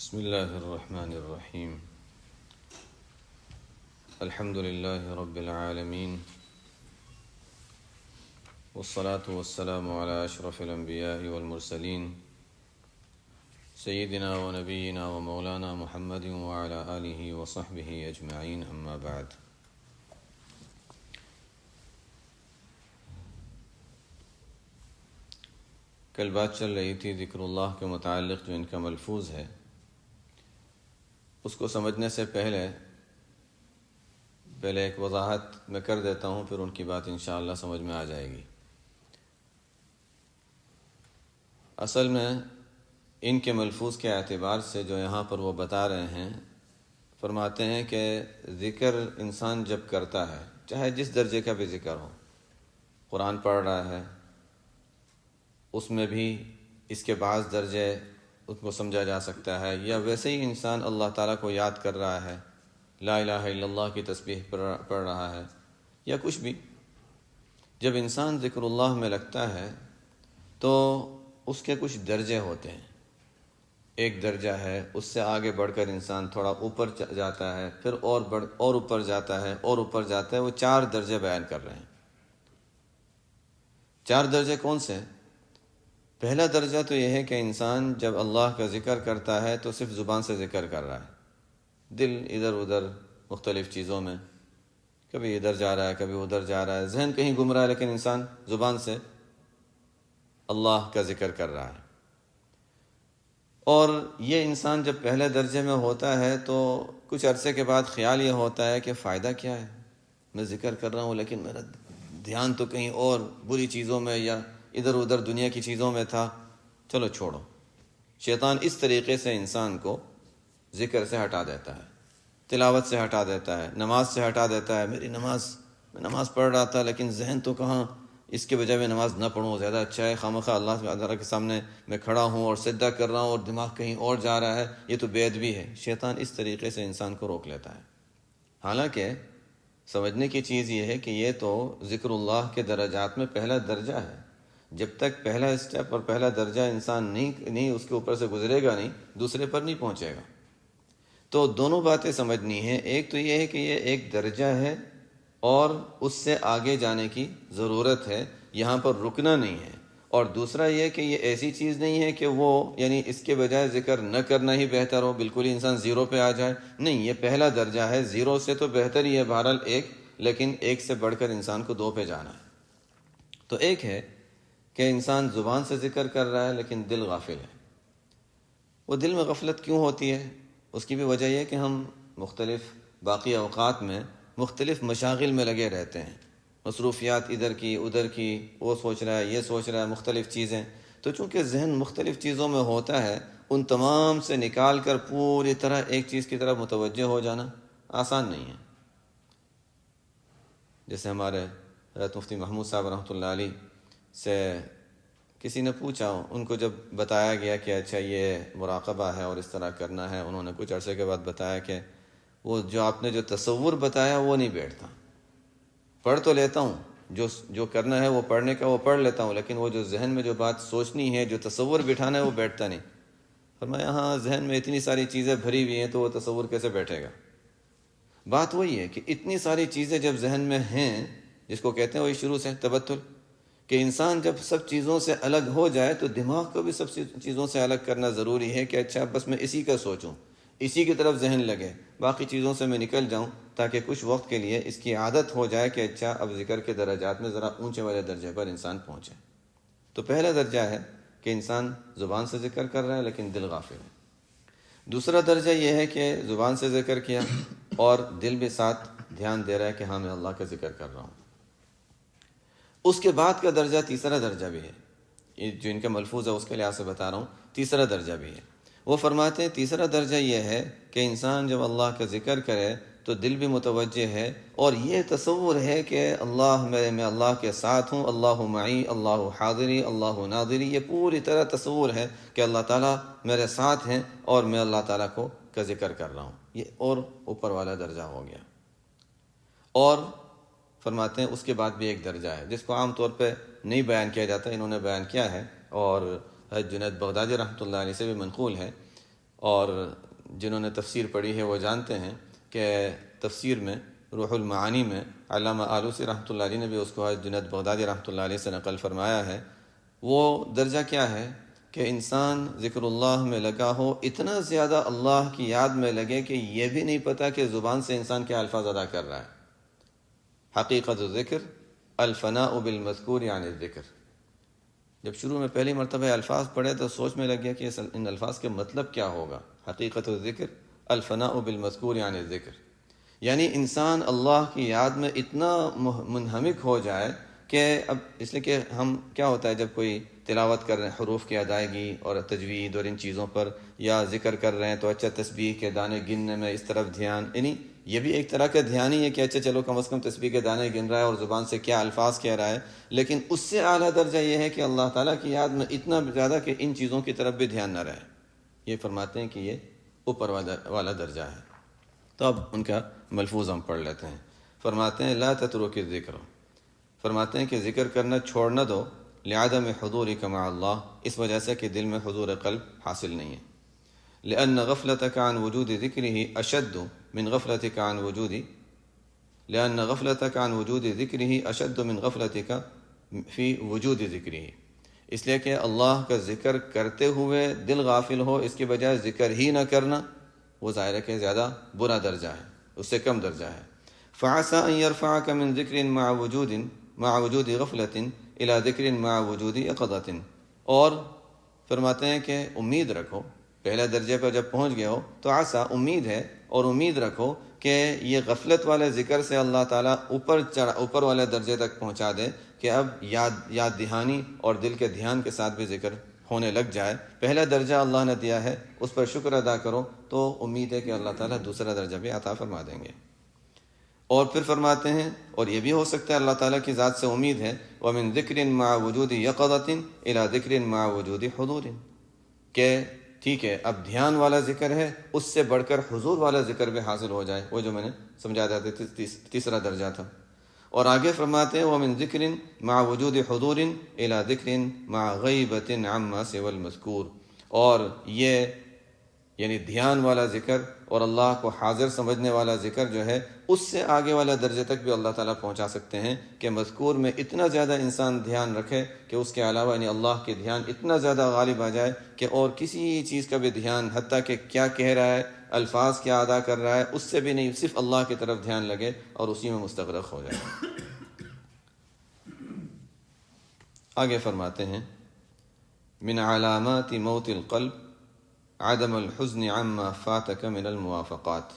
بسم الله الرحمن الرحيم. الحمد لله رب العالمين، والصلاة والسلام على أشرف الأنبياء والمرسلين سيدنا ونبينا ومولانا محمد وعلى آله وصحبه أجمعين، أما بعد. کل بات چل رہی تھی ذکر اللہ کے متعلق جو ان کا ملفوظ ہے، اس کو سمجھنے سے پہلے ایک وضاحت میں کر دیتا ہوں، پھر ان کی بات انشاءاللہ سمجھ میں آ جائے گی۔ اصل میں ان کے ملفوظ کے اعتبار سے جو یہاں پر وہ بتا رہے ہیں، فرماتے ہیں کہ ذکر انسان جب کرتا ہے، چاہے جس درجے کا بھی ذکر ہو، قرآن پڑھ رہا ہے، اس میں بھی اس کے بعض درجے اس کو سمجھا جا سکتا ہے، یا ویسے ہی انسان اللہ تعالیٰ کو یاد کر رہا ہے، لا الہ الا اللہ کی تسبیح پڑھ رہا ہے، یا کچھ بھی، جب انسان ذکر اللہ میں لگتا ہے تو اس کے کچھ درجے ہوتے ہیں۔ ایک درجہ ہے، اس سے آگے بڑھ کر انسان تھوڑا اوپر جاتا ہے، پھر اور اوپر جاتا ہے، اور اوپر جاتا ہے۔ وہ 4 درجے بیان کر رہے ہیں۔ 4 درجے کون سے؟ پہلا درجہ تو یہ ہے کہ انسان جب اللہ کا ذکر کرتا ہے تو صرف زبان سے ذکر کر رہا ہے، دل ادھر ادھر مختلف چیزوں میں، کبھی ادھر جا رہا ہے، کبھی ادھر جا رہا ہے، ذہن کہیں گم رہا ہے، لیکن انسان زبان سے اللہ کا ذکر کر رہا ہے۔ اور یہ انسان جب پہلے درجے میں ہوتا ہے تو کچھ عرصے کے بعد خیال یہ ہوتا ہے کہ فائدہ کیا ہے، میں ذکر کر رہا ہوں لیکن میرا دھیان تو کہیں اور بری چیزوں میں یا ادھر ادھر دنیا کی چیزوں میں تھا، چلو چھوڑو۔ شیطان اس طریقے سے انسان کو ذکر سے ہٹا دیتا ہے، تلاوت سے ہٹا دیتا ہے، نماز سے ہٹا دیتا ہے۔ میں نماز پڑھ رہا تھا لیکن ذہن تو کہاں، اس کے بجائے میں نماز نہ پڑھوں زیادہ اچھا ہے، خامخواہ اللہ تعالیٰ کے سامنے میں کھڑا ہوں اور سجدہ کر رہا ہوں اور دماغ کہیں اور جا رہا ہے، یہ تو بے ادبی ہے۔ شیطان اس طریقے سے انسان کو روک لیتا ہے۔ حالانکہ سمجھنے کی چیز یہ ہے کہ یہ تو ذکر اللہ کے درجات میں پہلا درجہ ہے۔ جب تک پہلا اسٹیپ اور پہلا درجہ انسان نہیں اس کے اوپر سے گزرے گا، نہیں دوسرے پر نہیں پہنچے گا۔ تو دونوں باتیں سمجھنی ہیں۔ ایک تو یہ ہے کہ یہ ایک درجہ ہے اور اس سے آگے جانے کی ضرورت ہے، یہاں پر رکنا نہیں ہے۔ اور دوسرا یہ کہ یہ ایسی چیز نہیں ہے کہ وہ یعنی اس کے بجائے ذکر نہ کرنا ہی بہتر ہو، بالکل ہی انسان زیرو پہ آ جائے، نہیں، یہ پہلا درجہ ہے۔ زیرو سے تو بہتر ہی ہے بہرحال ایک، لیکن ایک سے بڑھ کر انسان کو 2 پہ جانا ہے۔ تو ایک ہے کہ انسان زبان سے ذکر کر رہا ہے لیکن دل غافل ہے۔ وہ دل میں غفلت کیوں ہوتی ہے؟ اس کی بھی وجہ یہ کہ ہم مختلف باقی اوقات میں مختلف مشاغل میں لگے رہتے ہیں، مصروفیات ادھر کی ادھر کی، وہ سوچ رہا ہے، یہ سوچ رہا ہے، مختلف چیزیں۔ تو چونکہ ذہن مختلف چیزوں میں ہوتا ہے، ان تمام سے نکال کر پوری طرح ایک چیز کی طرف متوجہ ہو جانا آسان نہیں ہے۔ جیسے ہمارے حضرت مفتی محمود صاحب رحمۃ اللہ علیہ سے کسی نے پوچھا، ان کو جب بتایا گیا کہ اچھا یہ مراقبہ ہے اور اس طرح کرنا ہے، انہوں نے کچھ عرصے کے بعد بتایا کہ وہ جو آپ نے جو تصور بتایا وہ نہیں بیٹھتا۔ پڑھ تو لیتا ہوں، جو کرنا ہے وہ پڑھنے کا وہ پڑھ لیتا ہوں، لیکن وہ جو ذہن میں جو بات سوچنی ہے، جو تصور بٹھانا ہے، وہ بیٹھتا نہیں۔ فرمایا ہاں، ذہن میں اتنی ساری چیزیں بھری ہوئی ہیں تو وہ تصور کیسے بیٹھے گا؟ بات وہی ہے کہ اتنی ساری چیزیں جب ذہن میں ہیں، جس کو کہتے ہیں وہی شروع سے تبتل، کہ انسان جب سب چیزوں سے الگ ہو جائے تو دماغ کو بھی سب چیزوں سے الگ کرنا ضروری ہے کہ اچھا بس میں اسی کا سوچوں، اسی کی طرف ذہن لگے، باقی چیزوں سے میں نکل جاؤں، تاکہ کچھ وقت کے لیے اس کی عادت ہو جائے کہ اچھا اب ذکر کے درجات میں ذرا اونچے والے درجے پر انسان پہنچے۔ تو پہلا درجہ ہے کہ انسان زبان سے ذکر کر رہا ہے لیکن دل غافل ہے۔ دوسرا درجہ یہ ہے کہ زبان سے ذکر کیا اور دل بھی ساتھ دھیان دے رہا ہے کہ ہاں میں اللہ کا ذکر کر رہا ہوں۔ اس کے بعد کا درجہ تیسرا درجہ بھی ہے، یہ جو ان کا ملفوظ ہے اس کے لحاظ سے بتا رہا ہوں، تیسرا درجہ بھی ہے۔ وہ فرماتے ہیں تیسرا درجہ یہ ہے کہ انسان جب اللہ کا ذکر کرے تو دل بھی متوجہ ہے اور یہ تصور ہے کہ میں اللہ کے ساتھ ہوں، اللہ معی، اللہ حاضری، اللہ ناظری، یہ پوری طرح تصور ہے کہ اللہ تعالیٰ میرے ساتھ ہیں اور میں اللہ تعالیٰ کا ذکر کر رہا ہوں۔ یہ اور اوپر والا درجہ ہو گیا۔ اور فرماتے ہیں اس کے بعد بھی ایک درجہ ہے جس کو عام طور پہ نہیں بیان کیا جاتا، انہوں نے بیان کیا ہے اور جنید بغدادی رحمۃ اللہ علیہ سے بھی منقول ہے اور جنہوں نے تفسیر پڑھی ہے وہ جانتے ہیں کہ تفسیر میں روح المعانی میں علامہ آلوسی رحمۃ اللہ علیہ نے بھی اس کو جنید بغدادی رحمۃ اللہ علیہ سے نقل فرمایا ہے. وہ درجہ کیا ہے کہ انسان ذکر اللہ میں لگا ہو، اتنا زیادہ اللہ کی یاد میں لگے کہ یہ بھی نہیں پتہ کہ زبان سے انسان کیا الفاظ ادا کر رہا ہے. حقیقت الذکر الفناء بالمذکور یعنی الذکر. جب شروع میں پہلی مرتبہ الفاظ پڑھے تو سوچ میں لگ گیا کہ ان الفاظ کے مطلب کیا ہوگا. حقیقت الذکر الفناء بالمذکور یعنی الذکر، یعنی انسان اللہ کی یاد میں اتنا منہمک ہو جائے کہ اب اس لیے کہ ہم کیا ہوتا ہے جب کوئی تلاوت کر رہے ہیں حروف کی ادائیگی اور تجوید اور ان چیزوں پر، یا ذکر کر رہے ہیں تو اچھا تسبیح کے دانے گننے میں اس طرف دھیان، یعنی یہ بھی ایک طرح کا دھیان ہی ہے کہ اچھا چلو کم از کم تسبیح کے دانے گن رہا ہے اور زبان سے کیا الفاظ کہہ رہا ہے. لیکن اس سے اعلیٰ درجہ یہ ہے کہ اللہ تعالیٰ کی یاد میں اتنا زیادہ کہ ان چیزوں کی طرف بھی دھیان نہ رہے. یہ فرماتے ہیں کہ یہ اوپر والا درجہ ہے. تو اب ان کا ملفوظ ہم پڑھ لیتے ہیں. فرماتے ہیں لا تترک الذکر، فرماتے ہیں کہ ذکر کرنا چھوڑ نہ دو، لعدم حضورک مع اللہ، اس وجہ سے کہ دل میں حضور قلب حاصل نہیں ہے. لأن غفلتك عن وجود ذکرہ اشد من غفلتك عن وجود لأن غفلتك عن وجود ذکرہ اشد من غفلتك فی وجود ذکرہ، اس لیے کہ اللہ کا ذکر کرتے ہوئے دل غافل ہو، اس کے بجائے ذکر ہی نہ کرنا، وہ ظاہر ہے کہ زیادہ برا درجہ ہے، اس سے کم درجہ ہے. فعسى ان يرفعك من ذکر مع وجود غفلة الى ذکر مع وجود یقظة، اور فرماتے ہیں کہ امید رکھو، پہلے درجے پر جب پہنچ گئے ہو تو عسى امید ہے اور امید رکھو کہ یہ غفلت والے ذکر سے اللہ تعالیٰ اوپر والے درجے تک پہنچا دے کہ اب یاد دہانی اور دل کے دھیان کے ساتھ بھی ذکر ہونے لگ جائے. پہلا درجہ اللہ نے دیا ہے، اس پر شکر ادا کرو تو امید ہے کہ اللہ تعالیٰ دوسرا درجہ بھی عطا فرما دیں گے. اور پھر فرماتے ہیں اور یہ بھی ہو سکتا ہے اللہ تعالیٰ کی ذات سے امید ہے وَمِن ذِكْرٍ مَعَ وُجُودِ يَقَظَةٍ إِلَى ذِكْرٍ مَعَ وُجُودِ حُضُورٍ، کہ ٹھیک ہے اب دھیان والا ذکر ہے، اس سے بڑھ کر حضور والا ذکر بھی حاصل ہو جائے، وہ جو میں نے سمجھا تھا تیسرا درجہ تھا. اور آگے فرماتے ہیں وَمِن ذِكْرٍ مَعَ وُجُودِ حُضُورٍ إِلَى ذِكْرٍ مَعَ غَيْبَةٍ عَمَّا سِوَى الْمَذْكُورِ، اور یہ یعنی دھیان والا ذکر اور اللہ کو حاضر سمجھنے والا ذکر جو ہے، اس سے آگے والا درجے تک بھی اللہ تعالیٰ پہنچا سکتے ہیں کہ مذکور میں اتنا زیادہ انسان دھیان رکھے کہ اس کے علاوہ یعنی اللہ کے دھیان اتنا زیادہ غالب آ جائے کہ اور کسی چیز کا بھی دھیان، حتیٰ کہ کیا کہہ رہا ہے، الفاظ کیا ادا کر رہا ہے، اس سے بھی نہیں، صرف اللہ کی طرف دھیان لگے اور اسی میں مستغرق ہو جائے. آگے فرماتے ہیں من علامات موت القلب عدم الحزن عما فاتك من الموافقات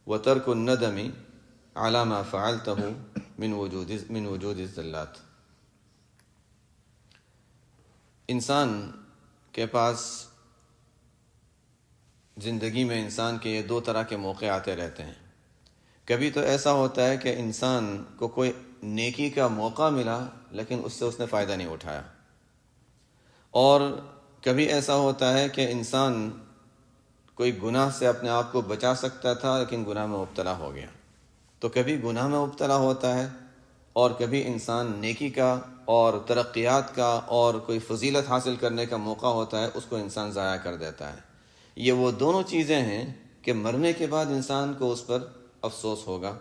وترك الندم على ما فعلته من وجود الزلات. انسان کے پاس زندگی میں انسان کے یہ دو طرح کے موقع آتے رہتے ہیں. کبھی تو ایسا ہوتا ہے کہ انسان کو کوئی نیکی کا موقع ملا لیکن اس سے اس نے فائدہ نہیں اٹھایا، اور کبھی ایسا ہوتا ہے کہ انسان کوئی گناہ سے اپنے آپ کو بچا سکتا تھا لیکن گناہ میں مبتلا ہو گیا. تو کبھی گناہ میں مبتلا ہوتا ہے اور کبھی انسان نیکی کا اور ترقیات کا اور کوئی فضیلت حاصل کرنے کا موقع ہوتا ہے، اس کو انسان ضائع کر دیتا ہے. یہ وہ دونوں چیزیں ہیں کہ مرنے کے بعد انسان کو اس پر افسوس ہوگا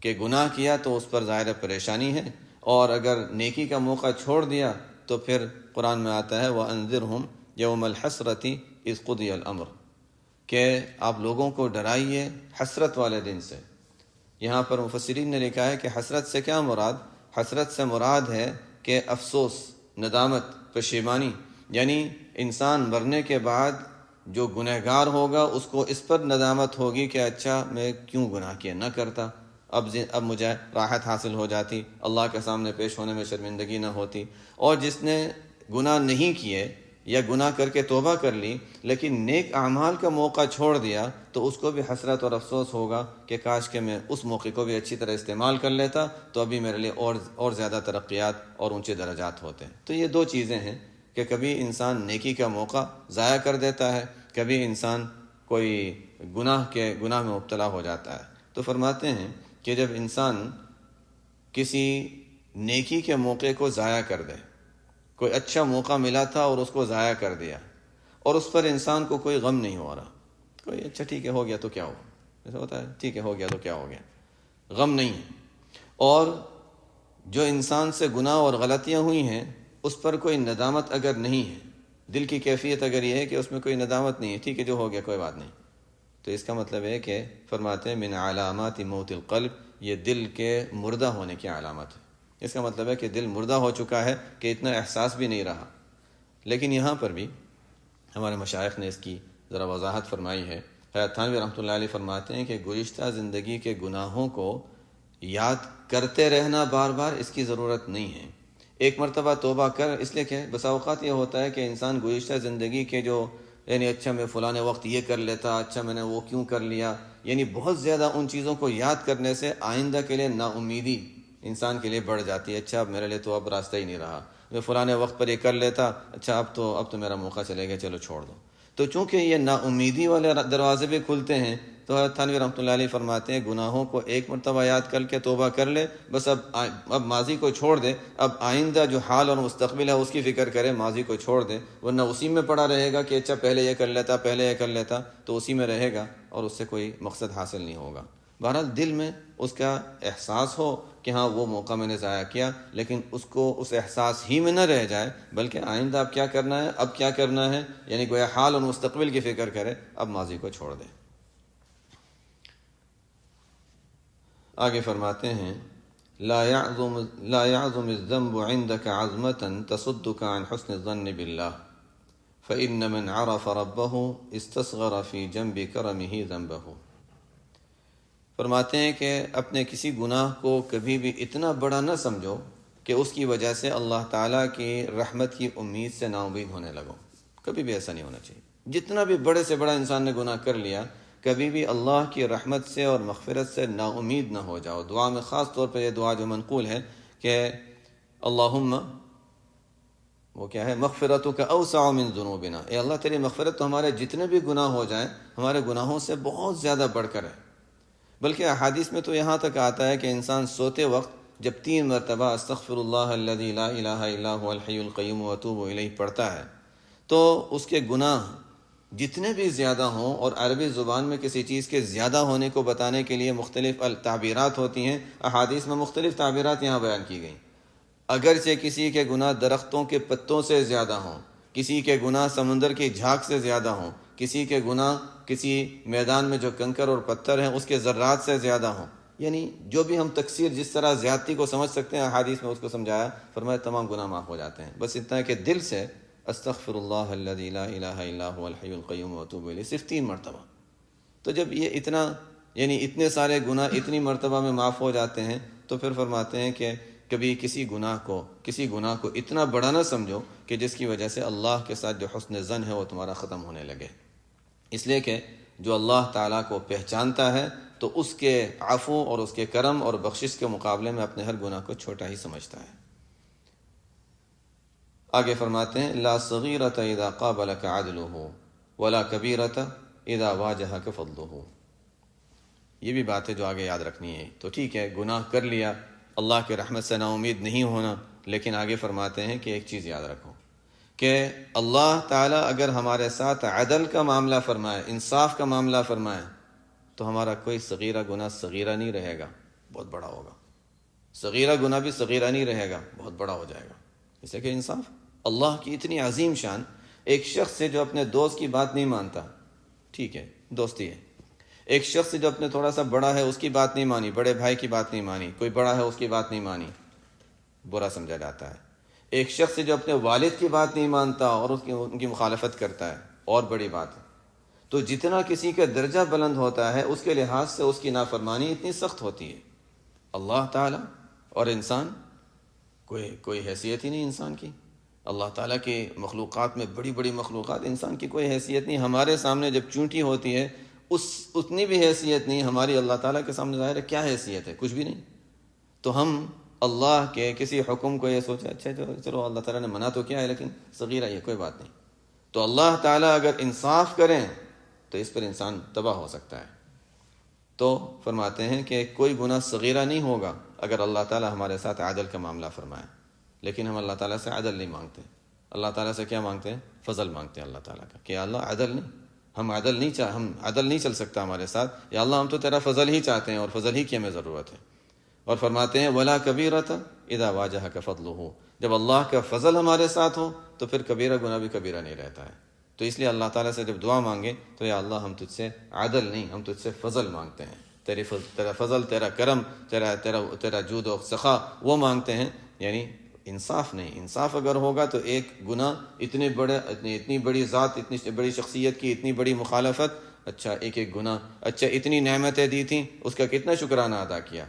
کہ گناہ کیا تو اس پر ظاہر پریشانی ہے، اور اگر نیکی کا موقع چھوڑ دیا تو پھر قرآن میں آتا ہے وَأَنذِرْهُمْ يَوْمَ الْحَسْرَةِ إِذْ قُضِيَ الْأَمْرُ، کہ آپ لوگوں کو ڈرائیے حسرت والے دن سے. یہاں پر مفسرین نے لکھا ہے کہ حسرت سے کیا مراد؟ حسرت سے مراد ہے کہ افسوس، ندامت، پشیمانی، یعنی انسان مرنے کے بعد جو گنہگار ہوگا اس کو اس پر ندامت ہوگی کہ اچھا میں کیوں گناہ کیا، نہ کرتا، اب مجھے راحت حاصل ہو جاتی، اللہ کے سامنے پیش ہونے میں شرمندگی نہ ہوتی. اور جس نے گناہ نہیں کیے یا گناہ کر کے توبہ کر لی لیکن نیک اعمال کا موقع چھوڑ دیا تو اس کو بھی حسرت اور افسوس ہوگا کہ کاش کہ میں اس موقع کو بھی اچھی طرح استعمال کر لیتا تو ابھی میرے لیے اور زیادہ ترقیات اور اونچے درجات ہوتے ہیں. تو یہ دو چیزیں ہیں کہ کبھی انسان نیکی کا موقع ضائع کر دیتا ہے، کبھی انسان کوئی گناہ میں مبتلا ہو جاتا ہے. تو فرماتے ہیں کہ جب انسان کسی نیکی کے موقع کو ضائع کر دے، کوئی اچھا موقع ملا تھا اور اس کو ضائع کر دیا، اور اس پر انسان کو کوئی غم نہیں ہو رہا، کوئی اچھا ٹھیک ہے ہو گیا تو کیا ہوا، ایسا ہوتا ہے ٹھیک ہے ہو گیا تو کیا ہو گیا، غم نہیں ہے۔ اور جو انسان سے گناہ اور غلطیاں ہوئی ہیں اس پر کوئی ندامت اگر نہیں ہے، دل کی کیفیت اگر یہ ہے کہ اس میں کوئی ندامت نہیں ہے، ٹھیک ہے جو ہو گیا کوئی بات نہیں، تو اس کا مطلب ہے کہ فرماتے ہیں من علامات موت القلب، یہ دل کے مردہ ہونے کی علامت ہے۔ اس کا مطلب ہے کہ دل مردہ ہو چکا ہے کہ اتنا احساس بھی نہیں رہا۔ لیکن یہاں پر بھی ہمارے مشائخ نے اس کی ذرا وضاحت فرمائی ہے۔ حضرت تھانوی رحمۃ اللہ علیہ فرماتے ہیں کہ گزشتہ زندگی کے گناہوں کو یاد کرتے رہنا بار بار اس کی ضرورت نہیں ہے۔ ایک مرتبہ توبہ کر، اس لیے کہ بسا اوقات یہ ہوتا ہے کہ انسان گزشتہ زندگی کے جو یعنی اچھا میں فلاں وقت یہ کر لیتا، اچھا میں نے وہ کیوں کر لیا، یعنی بہت زیادہ ان چیزوں کو یاد کرنے سے آئندہ کے لیے نا امیدی انسان کے لیے بڑھ جاتی ہے۔ اچھا اب میرے لیے تو اب راستہ ہی نہیں رہا، میں فلاں وقت پر یہ کر لیتا، اچھا اب تو میرا موقع چلے گیا، چلو چھوڑ دو۔ تو چونکہ یہ نا امیدی والے دروازے بھی کھلتے ہیں، تو حضرت تھانوی رحمۃ اللہ علیہ فرماتے ہیں گناہوں کو ایک مرتبہ یاد کر کے توبہ کر لے، بس اب ماضی کو چھوڑ دے، اب آئندہ جو حال اور مستقبل ہے اس کی فکر کرے، ماضی کو چھوڑ دے، ورنہ اسی میں پڑا رہے گا کہ اچھا پہلے یہ کر لیتا، پہلے یہ کر لیتا، تو اسی میں رہے گا اور اس سے کوئی مقصد حاصل نہیں ہوگا۔ بہرحال دل میں اس کا احساس ہو کہ ہاں وہ موقع میں نے ضائع کیا، لیکن اس کو اس احساس ہی میں نہ رہ جائے، بلکہ آئندہ اب کیا کرنا ہے، اب کیا کرنا ہے، یعنی گویا حال اور مستقبل کی فکر کرے، اب ماضی کو چھوڑ دے۔ آگے فرماتے ہیں لا يعظم الذنب عندك عظمة تصدك عن حسن الظن بالله فإن من عرف ربه استصغر في جنب كرمه ذنبه۔ فرماتے ہیں کہ اپنے کسی گناہ کو کبھی بھی اتنا بڑا نہ سمجھو کہ اس کی وجہ سے اللہ تعالیٰ کی رحمت کی امید سے نا امید ہونے لگو، کبھی بھی ایسا نہیں ہونا چاہیے۔ جتنا بھی بڑے سے بڑا انسان نے گناہ کر لیا، کبھی بھی اللہ کی رحمت سے اور مغفرت سے نا امید نہ ہو جاؤ۔ دعا میں خاص طور پر یہ دعا جو منقول ہے کہ اللہم، وہ کیا ہے، مغفرتک اوسع من ذنوبنا، اے اللہ تیری مغفرت تو ہمارے جتنے بھی گناہ ہو جائیں ہمارے گناہوں سے بہت زیادہ بڑھ کر ہے۔ بلکہ احادیث میں تو یہاں تک آتا ہے کہ انسان سوتے وقت جب 3 مرتبہ استغفر اللہ الذی لا الہ الا هو الحی القیوم واتوب الیہ پڑھتا ہے، تو اس کے گناہ جتنے بھی زیادہ ہوں، اور عربی زبان میں کسی چیز کے زیادہ ہونے کو بتانے کے لیے مختلف تعبیرات ہوتی ہیں، احادیث میں مختلف تعبیرات یہاں بیان کی گئیں۔ اگرچہ کسی کے گناہ درختوں کے پتوں سے زیادہ ہوں، کسی کے گناہ سمندر کی جھاگ سے زیادہ ہوں، کسی کے گناہ کسی میدان میں جو کنکر اور پتھر ہیں اس کے ذرات سے زیادہ ہوں، یعنی جو بھی ہم تکثیر جس طرح زیادتی کو سمجھ سکتے ہیں احادیث میں اس کو سمجھایا، فرمایا تمام گناہ معاف ہو جاتے ہیں۔ بس اتنا ہے کہ دل سے استغفر اللہ الذی لا الہ الا هو الحی القیوم واتوب الیہ صرف 3 مرتبہ۔ تو جب یہ اتنا یعنی اتنے سارے گناہ اتنی مرتبہ میں معاف ہو جاتے ہیں، تو پھر فرماتے ہیں کہ کبھی کسی گناہ کو اتنا بڑا نہ سمجھو کہ جس کی وجہ سے اللہ کے ساتھ جو حسن ظن ہے وہ تمہارا ختم ہونے لگے۔ اس لیے کہ جو اللہ تعالیٰ کو پہچانتا ہے تو اس کے عفو اور اس کے کرم اور بخشش کے مقابلے میں اپنے ہر گناہ کو چھوٹا ہی سمجھتا ہے۔ آگے فرماتے ہیں لا صغیرۃ اذا قابلک عدلہ ولا کبیرۃ اذا واجہک فضلہ۔ یہ بھی بات ہے جو آگے یاد رکھنی ہے۔ تو ٹھیک ہے گناہ کر لیا، اللہ کی رحمت سے نا امید نہیں ہونا، لیکن آگے فرماتے ہیں کہ ایک چیز یاد رکھو کہ اللہ تعالیٰ اگر ہمارے ساتھ عدل کا معاملہ فرمائے، انصاف کا معاملہ فرمائے، تو ہمارا کوئی صغیرہ گناہ صغیرہ نہیں رہے گا، بہت بڑا ہوگا۔ صغیرہ گناہ بھی صغیرہ نہیں رہے گا، بہت بڑا ہو جائے گا۔ اس لیے کہ انصاف اللہ کی اتنی عظیم شان، ایک شخص سے جو اپنے دوست کی بات نہیں مانتا، ٹھیک ہے دوستی ہے، ایک شخص سے جو اپنے تھوڑا سا بڑا ہے اس کی بات نہیں مانی، بڑے بھائی کی بات نہیں مانی، کوئی بڑا ہے اس کی بات نہیں مانی، برا سمجھا جاتا ہے۔ ایک شخص سے جو اپنے والد کی بات نہیں مانتا اور ان کی مخالفت کرتا ہے، اور بڑی بات ہے۔ تو جتنا کسی کا درجہ بلند ہوتا ہے اس کے لحاظ سے اس کی نافرمانی اتنی سخت ہوتی ہے۔ اللہ تعالیٰ اور انسان کوئی حیثیت ہی نہیں انسان کی۔ اللہ تعالیٰ کی مخلوقات میں بڑی بڑی مخلوقات، انسان کی کوئی حیثیت نہیں۔ ہمارے سامنے جب چونٹی ہوتی ہے اتنی بھی حیثیت نہیں ہماری، اللہ تعالیٰ کے سامنے ظاہر ہے کیا حیثیت ہے، کچھ بھی نہیں۔ تو ہم اللہ کے کسی حکم کو یہ سوچے اچھا چلو اللہ تعالیٰ نے منع تو کیا ہے لیکن صغیرہ یہ کوئی بات نہیں۔ تو اللہ تعالیٰ اگر انصاف کریں تو اس پر انسان تباہ ہو سکتا ہے۔ تو فرماتے ہیں کہ کوئی گناہ صغیرہ نہیں ہوگا اگر اللہ تعالیٰ ہمارے ساتھ عدل کا معاملہ فرمائے، لیکن ہم اللہ تعالیٰ سے عدل نہیں مانگتے۔ اللہ تعالیٰ سے کیا مانگتے ہیں؟ فضل مانگتے ہیں اللہ تعالیٰ کا کہ یا اللہ عدل نہیں، ہم عدل نہیں چل سکتا ہمارے ساتھ، یا اللہ ہم تو تیرا فضل ہی چاہتے ہیں اور فضل ہی کی ہمیں ضرورت ہے۔ اور فرماتے ہیں ولا کبیرۃ اذا واجہک فضلہ، جب اللہ کا فضل ہمارے ساتھ ہو تو پھر کبیرہ گناہ بھی کبیرہ نہیں رہتا ہے۔ تو اس لیے اللہ تعالیٰ سے جب دعا مانگے تو یا اللہ ہم تجھ سے عدل نہیں، ہم تجھ سے فضل مانگتے ہیں، تیرا فضل، تیرا کرم، تیرا جود و سخا وہ مانگتے ہیں، یعنی انصاف نہیں۔ انصاف اگر ہوگا تو ایک گناہ اتنی بڑی ذات، اتنی بڑی شخصیت کی اتنی بڑی مخالفت، اچھا ایک گناہ، اچھا اتنی نعمتیں دی تھیں، اس کا کتنا شکرانہ ادا کیا؟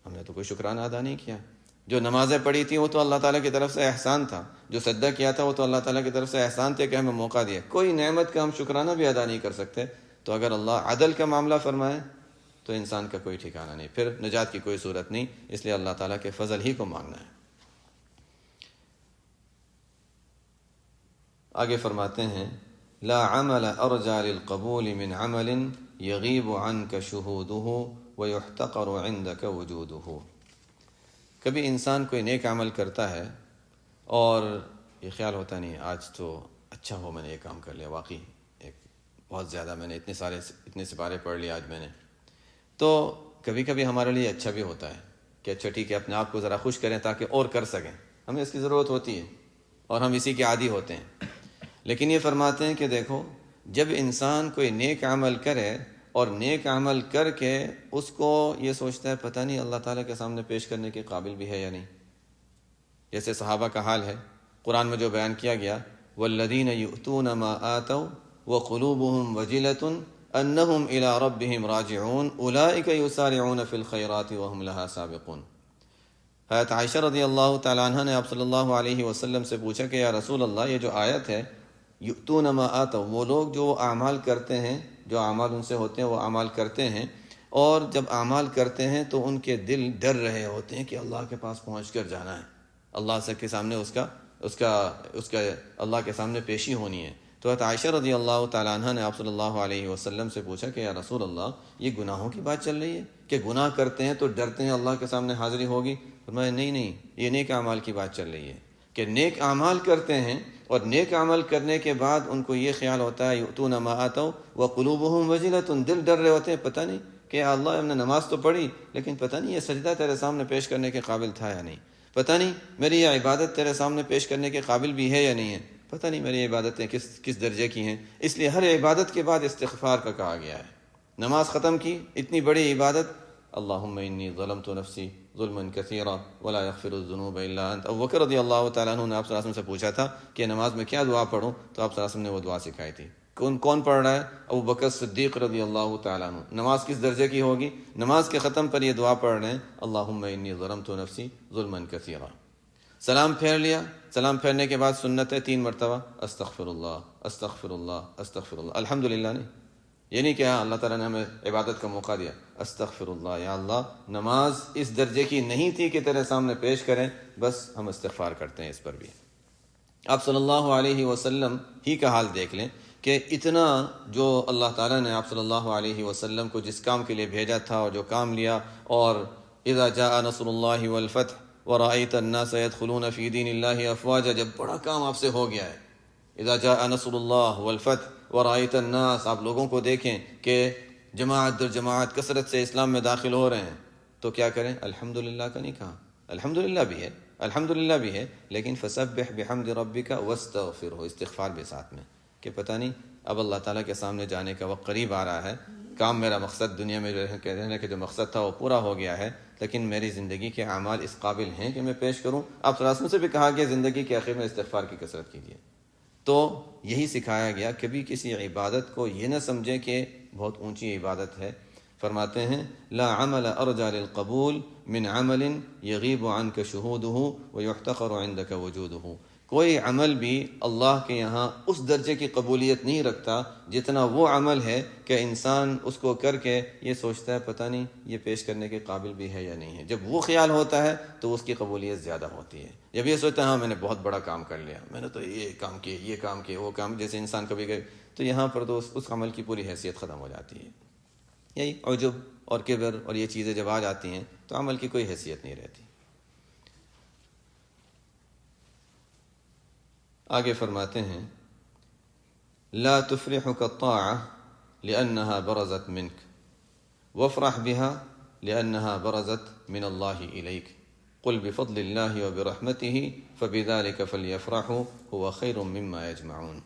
ہم نے تو کوئی شکرانہ ادا نہیں کیا۔ جو نمازیں پڑھی تھیں وہ تو اللہ تعالیٰ کی طرف سے احسان تھا، جو سجدہ کیا تھا وہ تو اللہ تعالیٰ کی طرف سے احسان تھے کہ ہمیں موقع دیا، کوئی نعمت کا ہم شکرانہ بھی ادا نہیں کر سکتے۔ تو اگر اللہ عدل کا معاملہ فرمائے تو انسان کا کوئی ٹھکانہ نہیں، پھر نجات کی کوئی صورت نہیں۔ اس لیے اللہ تعالیٰ کے فضل ہی کو مانگنا ہے۔ آگے فرماتے ہیں لا عمل ارجى للقبول من عمل يغيب عنك شهوده ويحتقر عندك وجوده۔ کبھی انسان کوئی نیک عمل کرتا ہے اور یہ خیال ہوتا نہیں آج تو اچھا ہو میں نے یہ کام کر لیا، واقعی ایک بہت زیادہ میں نے اتنے سپارے پڑھ لیے آج میں نے، تو کبھی کبھی ہمارے لیے اچھا بھی ہوتا ہے کہ اچھا ٹھیک ہے اپنے آپ کو ذرا خوش کریں تاکہ اور کر سکیں، ہمیں اس کی ضرورت ہوتی ہے اور ہم اسی کے عادی ہوتے ہیں۔ لیکن یہ فرماتے ہیں کہ دیکھو جب انسان کوئی نیک عمل کرے اور نیک عمل کر کے اس کو یہ سوچتا ہے پتہ نہیں اللہ تعالیٰ کے سامنے پیش کرنے کے قابل بھی ہے یا نہیں، جیسے صحابہ کا حال ہے قرآن میں جو بیان کیا گیا والذین یؤتون ما آتوا وقلوبهم وجلة انہم الی ربہم راجعون اولئک یسارعون فی الخیرات وہم لہا سابقون۔ حضرت عائشہ رضی اللہ تعالیٰ عنہ نے آپ صلی اللہ علیہ وسلم سے پوچھا کہ یا رسول اللہ یہ جو آیت ہے یؤتون ما آتوا، وہ لوگ جو اعمال کرتے ہیں، جو اعمال ان سے ہوتے ہیں وہ اعمال کرتے ہیں، اور جب اعمال کرتے ہیں تو ان کے دل ڈر رہے ہوتے ہیں کہ اللہ کے پاس پہنچ کر جانا ہے، اللہ سے کے سامنے اس کا اللہ کے سامنے پیشی ہونی ہے۔ تو حضرت عائشہ رضی اللہ تعالیٰ عنہ نے آپ صلی اللہ علیہ وسلم سے پوچھا کہ یا رسول اللہ یہ گناہوں کی بات چل رہی ہے کہ گناہ کرتے ہیں تو ڈرتے ہیں اللہ کے سامنے حاضری ہوگی؟ فرمایا نہیں، یہ نیک اعمال کی بات چل رہی ہے کہ نیک اعمال کرتے ہیں اور نیک عمل کرنے کے بعد ان کو یہ خیال ہوتا ہے یؤتون ما آتوا وقلوبهم وجلة، دل ڈر رہے ہوتے ہیں پتہ نہیں کہ اللہ ہم نے نماز تو پڑھی لیکن پتہ نہیں یہ سجدہ تیرے سامنے پیش کرنے کے قابل تھا یا نہیں، پتہ نہیں میری یہ عبادت تیرے سامنے پیش کرنے کے قابل بھی ہے یا نہیں ہے، پتہ نہیں میری عبادتیں کس درجے کی ہیں۔ اس لیے ہر عبادت کے بعد استغفار کا کہا گیا ہے۔ نماز ختم کی، اتنی بڑی عبادت، اللہم انی ظلمت نفسی ظلما کثیرا ولا یغفر الذنوب الا انت۔ ابو بکر رضی اللہ تعالیٰ عنہ نے آپ صلی اللہ علیہ وسلم سے پوچھا تھا کہ نماز میں کیا دعا پڑھوں، تو آپ صلی اللہ علیہ وسلم نے وہ دعا سکھائی تھی۔ کون پڑھ رہا ہے؟ ابو بکر صدیق رضی اللہ تعالیٰ عنہ۔ نماز کس درجے کی ہوگی؟ نماز کے ختم پر یہ دعا پڑھ رہے ہیں اللہم انی ظلمت نفسی ظلما کثیرا۔ سلام پھیر لیا، سلام پھیرنے کے بعد سنت ہے 3 مرتبہ استغفر اللہ استغفر اللہ استغفر اللہ، الحمدللہ نہیں، یہ نہیں کہ ہاں اللہ تعالیٰ نے ہمیں عبادت کا موقع دیا، استغفر اللہ، یا اللہ نماز اس درجے کی نہیں تھی کہ تیرے سامنے پیش کریں، بس ہم استغفار کرتے ہیں اس پر بھی۔ آپ صلی اللہ علیہ وسلم ہی کا حال دیکھ لیں کہ اتنا جو اللہ تعالیٰ نے آپ صلی اللہ علیہ وسلم کو جس کام کے لیے بھیجا تھا اور جو کام لیا، اور اذا جاء نصر اللہ والفتح ورأیت الناس يدخلون فی دین اللہ افواجا، جب بڑا کام آپ سے ہو گیا ہے، اذا جاء نصر اللہ والفتح ورأیت الناس، آپ لوگوں کو دیکھیں کہ جماعت در جماعت کثرت سے اسلام میں داخل ہو رہے ہیں، تو کیا کریں؟ الحمدللہ کا نہیں کہا، الحمدللہ بھی ہے لیکن فسبح بحمد ربک واستغفرہ، استغفار بھی ساتھ میں، کہ پتہ نہیں اب اللہ تعالیٰ کے سامنے جانے کا وقت قریب آ رہا ہے، کام میرا مقصد دنیا میں رہنے کا جو مقصد تھا وہ پورا ہو گیا ہے، لیکن میری زندگی کے اعمال اس قابل ہیں کہ میں پیش کروں۔ آپ صلی اللہ علیہ وسلم سے بھی کہا گیا زندگی کے آخر میں استغفار کی کثرت کیجیے، تو یہی سکھایا گیا، کبھی کسی عبادت کو یہ نہ سمجھیں کہ بہت اونچی عبادت ہے۔ فرماتے ہیں لا عمل ارجى للقبول من عمل یغیب عنک شہودہ ویحتقر عندک وجودہ، کوئی عمل بھی اللہ کے یہاں اس درجے کی قبولیت نہیں رکھتا جتنا وہ عمل ہے کہ انسان اس کو کر کے یہ سوچتا ہے پتہ نہیں یہ پیش کرنے کے قابل بھی ہے یا نہیں ہے۔ جب وہ خیال ہوتا ہے تو اس کی قبولیت زیادہ ہوتی ہے۔ جب یہ سوچتا ہے ہاں میں نے بہت بڑا کام کر لیا، میں نے تو یہ کام کیا، یہ کام کیا، وہ کام، جیسے انسان کبھی گئے تو یہاں پر تو اس عمل کی پوری حیثیت ختم ہو جاتی ہے۔ یہی عجب اور کبر اور یہ چیزیں جب آ جاتی ہیں تو عمل کی کوئی حیثیت نہیں رہتی۔ آگے فرماتے ہیں لا تفرحك الطاعة لأنها برزت منك وافرح بها لأنها برزت من الله إليك قل بفضل الله وبرحمته فبذلك فليفرحوا هو خير مما يجمعون۔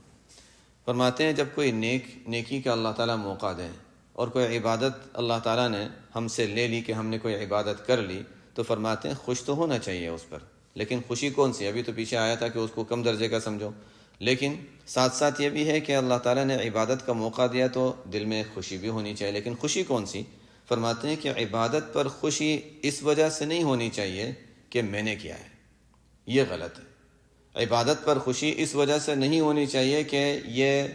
فرماتے ہیں جب کوئی نیکی کا اللہ تعالیٰ موقع دیں اور کوئی عبادت اللہ تعالیٰ نے ہم سے لے لی کہ ہم نے کوئی عبادت کر لی، تو فرماتے ہیں خوش تو ہونا چاہیے اس پر، لیکن خوشی کون سی؟ ابھی تو پیچھے آیا تھا کہ اس کو کم درجے کا سمجھو، لیکن ساتھ ساتھ یہ بھی ہے کہ اللہ تعالیٰ نے عبادت کا موقع دیا تو دل میں خوشی بھی ہونی چاہیے، لیکن خوشی کون سی؟ فرماتے ہیں کہ عبادت پر خوشی اس وجہ سے نہیں ہونی چاہیے کہ میں نے کیا ہے، یہ غلط ہے۔ عبادت پر خوشی اس وجہ سے نہیں ہونی چاہیے کہ یہ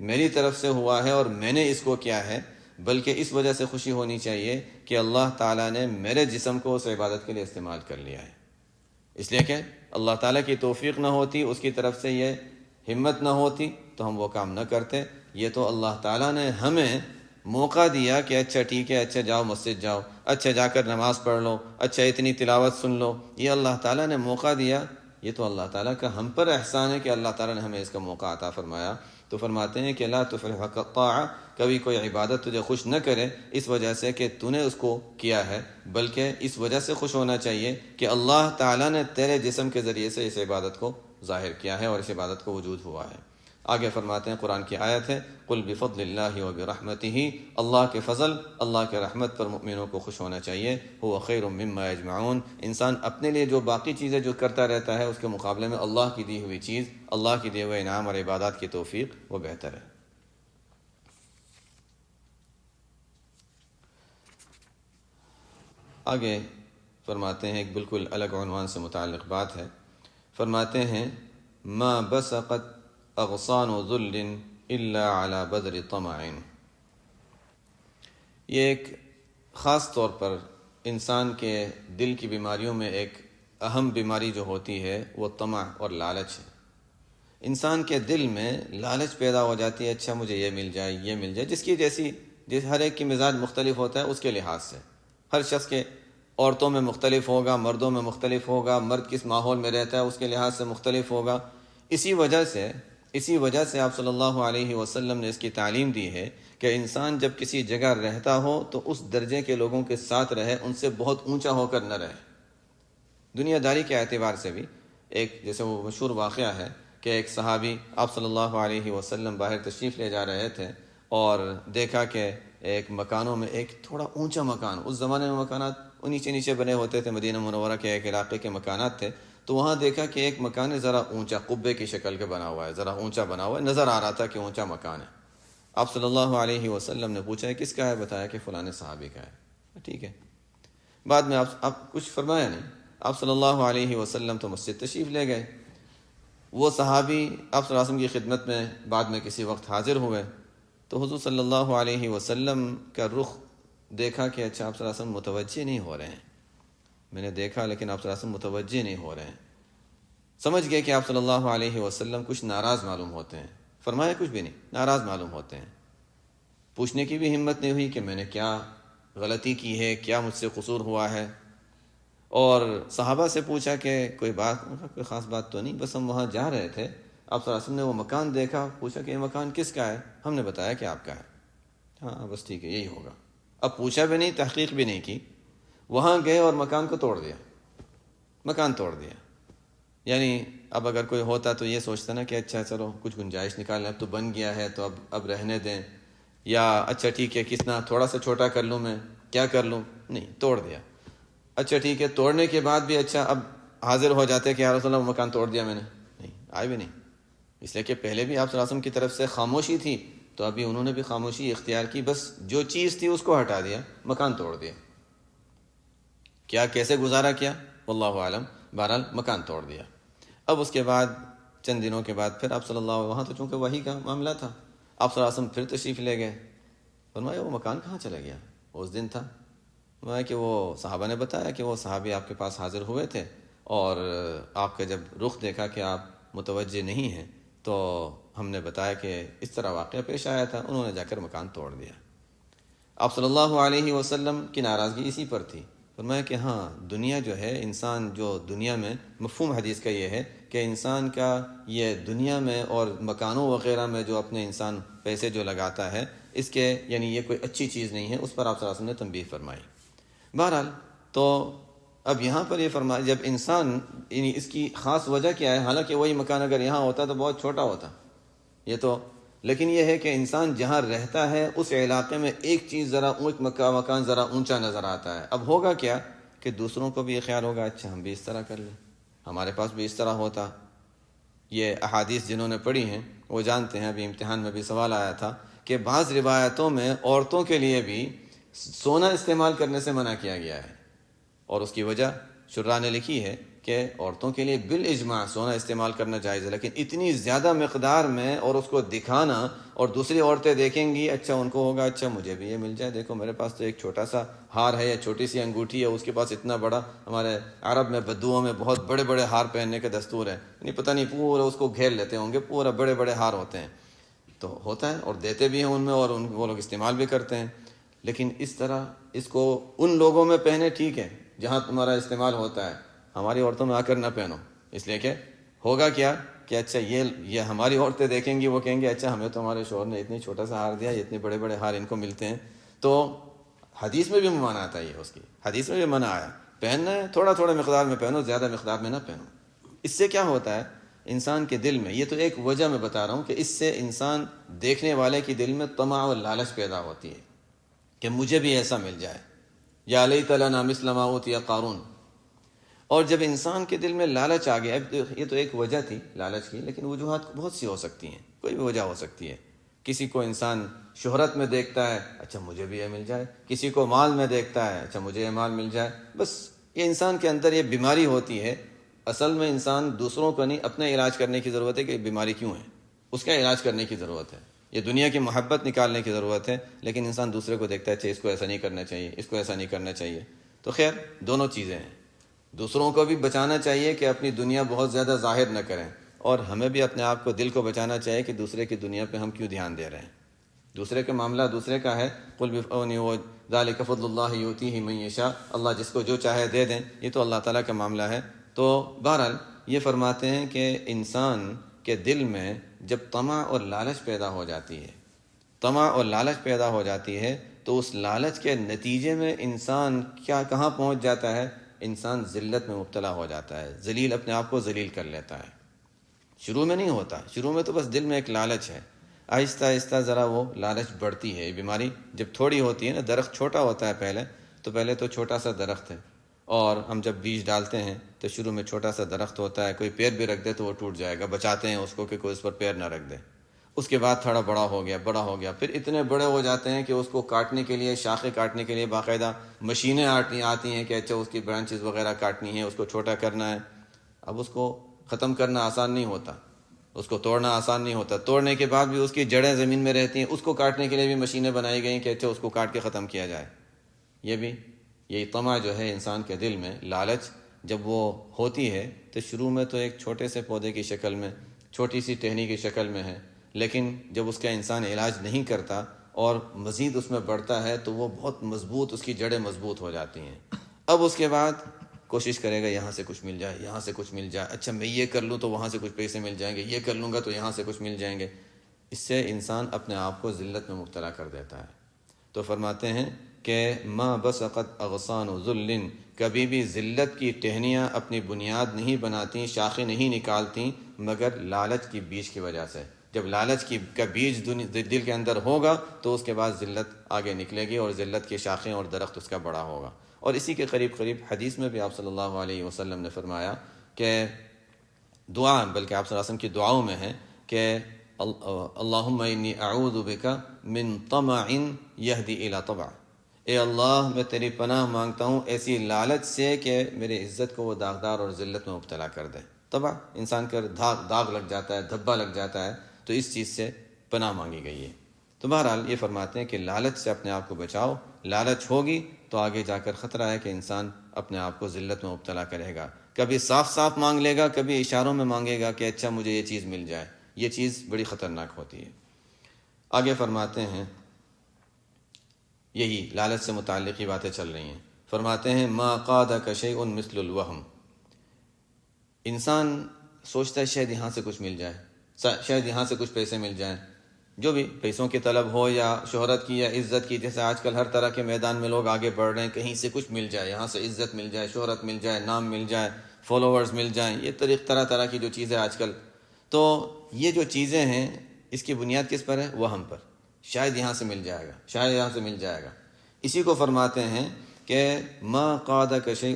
میری طرف سے ہوا ہے اور میں نے اس کو کیا ہے، بلکہ اس وجہ سے خوشی ہونی چاہیے کہ اللہ تعالیٰ نے میرے جسم کو اس عبادت کے لیے استعمال کر لیا ہے، اس لیے کہ اللہ تعالیٰ کی توفیق نہ ہوتی، اس کی طرف سے یہ ہمت نہ ہوتی تو ہم وہ کام نہ کرتے۔ یہ تو اللہ تعالیٰ نے ہمیں موقع دیا کہ اچھا ٹھیک ہے، اچھا جاؤ مسجد جاؤ، اچھا جا کر نماز پڑھ لو، اچھا اتنی تلاوت سن لو، یہ اللہ تعالیٰ نے موقع دیا، یہ تو اللہ تعالیٰ کا ہم پر احسان ہے کہ اللہ تعالیٰ نے ہمیں اس کا موقع عطا فرمایا۔ تو فرماتے ہیں کہ لا تفرحك الطاعة، کبھی کوئی عبادت تجھے خوش نہ کرے اس وجہ سے کہ تو نے اس کو کیا ہے، بلکہ اس وجہ سے خوش ہونا چاہیے کہ اللہ تعالیٰ نے تیرے جسم کے ذریعے سے اس عبادت کو ظاہر کیا ہے اور اس عبادت کو وجود ہوا ہے۔ آگے فرماتے ہیں قرآن کی آیت ہے قل بفضل اللہ وبرحمتہ، اللہ کے فضل، اللہ کے رحمت پر مؤمنوں کو خوش ہونا چاہیے۔ هو خیر مما یجمعون، انسان اپنے لیے جو باقی چیزیں جو کرتا رہتا ہے اس کے مقابلے میں اللہ کی دی ہوئی چیز، اللہ کی دیے ہوئے انعام اور عبادات کی توفیق وہ بہتر ہے۔ آگے فرماتے ہیں ایک بالکل الگ عنوان سے متعلق بات ہے، فرماتے ہیں ما بسقت اغصان ذل الا على بدر طمع، یہ ایک خاص طور پر انسان کے دل کی بیماریوں میں ایک اہم بیماری جو ہوتی ہے وہ طمع اور لالچ ہے۔ انسان کے دل میں لالچ پیدا ہو جاتی ہے، اچھا مجھے یہ مل جائے، یہ مل جائے، جس ہر ایک کی مزاج مختلف ہوتا ہے اس کے لحاظ سے، ہر شخص کے عورتوں میں مختلف ہوگا، مردوں میں مختلف ہوگا، مرد کس ماحول میں رہتا ہے اس کے لحاظ سے مختلف ہوگا۔ اسی وجہ سے آپ صلی اللہ علیہ وسلم نے اس کی تعلیم دی ہے کہ انسان جب کسی جگہ رہتا ہو تو اس درجے کے لوگوں کے ساتھ رہے، ان سے بہت اونچا ہو کر نہ رہے۔ دنیا داری کے اعتبار سے بھی ایک جیسے وہ مشہور واقعہ ہے کہ ایک صحابی آپ صلی اللہ علیہ وسلم باہر تشریف لے جا رہے تھے اور دیکھا کہ ایک مکانوں میں ایک تھوڑا اونچا مکان، اس زمانے میں مکانات نیچے نیچے بنے ہوتے تھے، مدینہ منورہ کے ایک علاقے کے مکانات تھے، تو وہاں دیکھا کہ ایک مکان ذرا اونچا قبے کی شکل کے بنا ہوا ہے، ذرا اونچا بنا ہوا ہے، نظر آ رہا تھا کہ اونچا مکان ہے۔ آپ صلی اللہ علیہ وسلم نے پوچھا ہے کس کا ہے؟ بتایا کہ فلاں صحابی کا ہے۔ ٹھیک ہے، بعد میں آپ کچھ فرمایا نہیں، آپ صلی اللہ علیہ وسلم تو مسجد تشریف لے گئے۔ وہ صحابی آپ صلی اللہ علیہ وسلم کی خدمت میں بعد میں کسی وقت حاضر ہوئے تو حضور صلی اللہ علیہ وسلم کا رخ دیکھا کہ اچھا آپ صلی اللہ علیہ وسلم متوجہ نہیں ہو رہے ہیں، میں نے دیکھا لیکن آپ صلی اللہ علیہ وسلم متوجہ نہیں ہو رہے ہیں۔ سمجھ گئے کہ آپ صلی اللہ علیہ وسلم کچھ ناراض معلوم ہوتے ہیں، فرمایا کچھ بھی نہیں، ناراض معلوم ہوتے ہیں۔ پوچھنے کی بھی ہمت نہیں ہوئی کہ میں نے کیا غلطی کی ہے، کیا مجھ سے قصور ہوا ہے، اور صحابہ سے پوچھا کہ کوئی خاص بات تو نہیں، بس ہم وہاں جا رہے تھے، آپ صلی اللہ علیہ وسلم نے وہ مکان دیکھا، پوچھا کہ یہ مکان کس کا ہے، ہم نے بتایا کہ آپ کا ہے۔ ہاں بس ٹھیک ہے یہی ہوگا، اب پوچھا بھی نہیں، تحقیق بھی نہیں کی، وہاں گئے اور مکان کو توڑ دیا، مکان توڑ دیا۔ یعنی اب اگر کوئی ہوتا تو یہ سوچتا نا کہ اچھا چلو کچھ گنجائش نکال لیں، اب تو بن گیا ہے تو اب رہنے دیں، یا اچھا ٹھیک ہے کتنا تھوڑا سا چھوٹا کر لوں، میں کیا کر لوں، نہیں توڑ دیا۔ اچھا ٹھیک ہے، توڑنے کے بعد بھی اچھا اب حاضر ہو جاتے کہ یا رسول اللہ مکان توڑ دیا میں نے، نہیں آئے بھی نہیں، اس لیے کہ پہلے بھی آپ صلی اللہ علیہ وسلم کی طرف سے خاموشی تھی تو ابھی انہوں نے بھی خاموشی اختیار کی، بس جو چیز تھی اس کو ہٹا دیا، مکان توڑ دیا۔ کیا کیسے گزارا کیا واللہ عالم، بہرحال مکان توڑ دیا۔ اب اس کے بعد چند دنوں کے بعد پھر آپ صلی اللہ علیہ وہاں تو چونکہ وہی کا معاملہ تھا، آپ صلی اللہ علیہ وسلم پھر تشریف لے گئے، فرمایا وہ مکان کہاں چلا گیا؟ اس دن تھا، فرمایا کہ وہ صحابہ نے بتایا کہ وہ صحابی آپ کے پاس حاضر ہوئے تھے اور آپ کا جب رخ دیکھا کہ آپ متوجہ نہیں ہیں تو ہم نے بتایا کہ اس طرح واقعہ پیش آیا تھا، انہوں نے جا کر مکان توڑ دیا۔ آپ صلی اللہ علیہ وسلم کی ناراضگی اسی پر تھی، فرمایا کہ ہاں دنیا جو ہے، انسان جو دنیا میں، مفہوم حدیث کا یہ ہے کہ انسان کا یہ دنیا میں اور مکانوں وغیرہ میں جو اپنے انسان پیسے جو لگاتا ہے، اس کے یعنی یہ کوئی اچھی چیز نہیں ہے، اس پر آپ صلی اللہ علیہ وسلم نے تنبیہ فرمائی۔ بہرحال تو اب یہاں پر یہ فرمایا جب انسان یعنی اس کی خاص وجہ کیا ہے، حالانکہ وہی مکان اگر یہاں ہوتا تو بہت چھوٹا ہوتا یہ تو، لیکن یہ ہے کہ انسان جہاں رہتا ہے اس علاقے میں ایک چیز ذرا مکان ذرا اونچا نظر آتا ہے۔ اب ہوگا کیا کہ دوسروں کو بھی یہ خیال ہوگا اچھا ہم بھی اس طرح کر لیں، ہمارے پاس بھی اس طرح ہوتا۔ یہ احادیث جنہوں نے پڑھی ہیں وہ جانتے ہیں، ابھی امتحان میں بھی سوال آیا تھا کہ بعض روایتوں میں عورتوں کے لیے بھی سونا استعمال کرنے سے منع کیا گیا ہے، اور اس کی وجہ شراح نے لکھی ہے کہ عورتوں کے لیے بالاجماع سونا استعمال کرنا جائز ہے، لیکن اتنی زیادہ مقدار میں اور اس کو دکھانا، اور دوسری عورتیں دیکھیں گی، اچھا ان کو ہوگا اچھا مجھے بھی یہ مل جائے، دیکھو میرے پاس تو ایک چھوٹا سا ہار ہے یا چھوٹی سی انگوٹھی ہے، اس کے پاس اتنا بڑا، ہمارے عرب میں بدوؤں میں بہت بڑے بڑے ہار پہننے کا دستور ہے، یعنی پتہ نہیں پورا اس کو گھیر لیتے ہوں گے، پورا بڑے بڑے ہار ہوتے ہیں، تو ہوتا ہے اور دیتے بھی ہیں ان میں، اور وہ لوگ استعمال بھی کرتے ہیں۔ لیکن اس طرح اس کو ان لوگوں میں پہنے ٹھیک ہے جہاں تمہارا استعمال ہوتا ہے، ہماری عورتوں میں آ کر نہ پہنو، اس لیے کہ ہوگا کیا کہ اچھا یہ ہماری عورتیں دیکھیں گی، وہ کہیں گے اچھا ہمیں تو ہمارے شوہر نے اتنی چھوٹا سا ہار دیا، اتنے بڑے بڑے ہار ان کو ملتے ہیں۔ تو حدیث میں بھی منع آتا ہے، یہ اس کی حدیث میں بھی منع آیا، پہننا ہے تھوڑا تھوڑا مقدار میں پہنو، زیادہ مقدار میں نہ پہنو۔ اس سے کیا ہوتا ہے انسان کے دل میں، یہ تو ایک وجہ میں بتا رہا ہوں کہ اس سے انسان دیکھنے والے کے دل میں طمع اور لالچ پیدا ہوتی ہے کہ مجھے بھی ایسا مل جائے، یا لیت لنا مثل ما اوتی قارون۔ اور جب انسان کے دل میں لالچ آ گیا، یہ تو ایک وجہ تھی لالچ کی، لیکن وجوہات بہت سی ہو سکتی ہیں، کوئی بھی وجہ ہو سکتی ہے۔ کسی کو انسان شہرت میں دیکھتا ہے، اچھا مجھے بھی یہ مل جائے، کسی کو مال میں دیکھتا ہے، اچھا مجھے یہ مال مل جائے، بس یہ انسان کے اندر یہ بیماری ہوتی ہے۔ اصل میں انسان دوسروں کو نہیں، اپنا علاج کرنے کی ضرورت ہے کہ بیماری کیوں ہے، اس کا علاج کرنے کی ضرورت ہے، یہ دنیا کی محبت نکالنے کی ضرورت ہے، لیکن انسان دوسرے کو دیکھتا ہے اچھا اس کو ایسا نہیں کرنا چاہیے، اس کو ایسا نہیں کرنا چاہیے۔ تو خیر دونوں چیزیں ہیں، دوسروں کو بھی بچانا چاہیے کہ اپنی دنیا بہت زیادہ ظاہر نہ کریں، اور ہمیں بھی اپنے آپ کو دل کو بچانا چاہیے کہ دوسرے کی دنیا پہ ہم کیوں دھیان دے رہے ہیں، دوسرے کا معاملہ دوسرے کا ہے، قل بفضل ذلک فضل اللہ یؤتیہ من یشاء، اللہ جس کو جو چاہے دے دیں، یہ تو اللہ تعالیٰ کا معاملہ ہے۔ تو بہرحال یہ فرماتے ہیں کہ انسان کے دل میں جب طمع اور لالچ پیدا ہو جاتی ہے، طمع اور لالچ پیدا ہو جاتی ہے، تو اس لالچ کے نتیجے میں انسان کہاں پہنچ جاتا ہے، انسان ذلت میں مبتلا ہو جاتا ہے، ذلیل اپنے آپ کو ذلیل کر لیتا ہے۔ شروع میں نہیں ہوتا، شروع میں تو بس دل میں ایک لالچ ہے، آہستہ آہستہ ذرا وہ لالچ بڑھتی ہے۔ یہ بیماری جب تھوڑی ہوتی ہے نا، درخت چھوٹا ہوتا ہے پہلے تو چھوٹا سا درخت ہے، اور ہم جب بیج ڈالتے ہیں تو شروع میں چھوٹا سا درخت ہوتا ہے، کوئی پیر بھی رکھ دے تو وہ ٹوٹ جائے گا، بچاتے ہیں اس کو کہ کوئی اس پر پیر نہ رکھ دے۔ اس کے بعد تھوڑا بڑا ہو گیا، پھر اتنے بڑے ہو جاتے ہیں کہ اس کو کاٹنے کے لیے، شاخیں کاٹنے کے لیے باقاعدہ مشینیں آتی ہیں کہ اچھا اس کی برانچز وغیرہ کاٹنی ہے، اس کو چھوٹا کرنا ہے۔ اب اس کو ختم کرنا آسان نہیں ہوتا، اس کو توڑنا آسان نہیں ہوتا، توڑنے کے بعد بھی اس کی جڑیں زمین میں رہتی ہیں، اس کو کاٹنے کے لیے بھی مشینیں بنائی گئی کہ اچھا اس کو کاٹ کے ختم کیا جائے۔ یہی طمع جو ہے انسان کے دل میں، لالچ جب وہ ہوتی ہے تو شروع میں تو ایک چھوٹے سے پودے کی شکل میں، چھوٹی سی ٹہنی کی شکل میں ہے، لیکن جب اس کا انسان علاج نہیں کرتا اور مزید اس میں بڑھتا ہے تو وہ بہت مضبوط، اس کی جڑیں مضبوط ہو جاتی ہیں۔ اب اس کے بعد کوشش کرے گا یہاں سے کچھ مل جائے، یہاں سے کچھ مل جائے، اچھا میں یہ کر لوں تو وہاں سے کچھ پیسے مل جائیں گے، یہ کر لوں گا تو یہاں سے کچھ مل جائیں گے۔ اس سے انسان اپنے آپ کو ذلت میں مبتلا کر دیتا ہے۔ تو فرماتے ہیں کہ ما بسقت اغصان ذل، کبھی بھی ذلت کی ٹہنیاں اپنی بنیاد نہیں بناتی، شاخیں نہیں نکالتی، مگر لالچ کی بیج کی وجہ سے۔ جب لالچ کا بیج دل کے اندر ہوگا تو اس کے بعد ذلت آگے نکلے گی، اور ذلت کی شاخیں اور درخت اس کا بڑا ہوگا۔ اور اسی کے قریب حدیث میں بھی آپ صلی اللہ علیہ وسلم نے فرمایا کہ دعا، بلکہ آپ صلی اللہ علیہ وسلم کی دعاؤں میں ہے کہ اللہم انی اعوذ بک من طمع یہدی الی طبع، اے اللہ میں تیری پناہ مانگتا ہوں ایسی لالچ سے کہ میرے عزت کو وہ داغدار اور ذلت میں مبتلا کر دے۔ طبع انسان کا داغ لگ جاتا ہے، دھبا لگ جاتا ہے، تو اس چیز سے پناہ مانگی گئی ہے۔ تو بہرحال یہ فرماتے ہیں کہ لالچ سے اپنے آپ کو بچاؤ، لالچ ہوگی تو آگے جا کر خطرہ ہے کہ انسان اپنے آپ کو ذلت میں مبتلا کرے گا، کبھی صاف صاف مانگ لے گا، کبھی اشاروں میں مانگے گا کہ اچھا مجھے یہ چیز مل جائے، یہ چیز بڑی خطرناک ہوتی ہے۔ آگے فرماتے ہیں، یہی لالچ سے متعلق ہی باتیں چل رہی ہیں، فرماتے ہیں ما قادک شیء مثل الوہم، انسان سوچتا ہے شاید یہاں سے کچھ مل جائے، شاید یہاں سے کچھ پیسے مل جائیں، جو بھی پیسوں کی طلب ہو یا شہرت کی یا عزت کی، جیسے آج کل ہر طرح کے میدان میں لوگ آگے بڑھ رہے ہیں، کہیں سے کچھ مل جائے، یہاں سے عزت مل جائے، شہرت مل جائے، نام مل جائے، فالوورز مل جائیں، یہ طرح طرح کی جو چیزیں آج کل. تو یہ جو چیزیں ہیں اس کی بنیاد کس پر ہے؟ وہم پر. شاید یہاں سے مل جائے گا، شاید یہاں سے مل جائے گا. اسی کو فرماتے ہیں کہ ما قادک شیء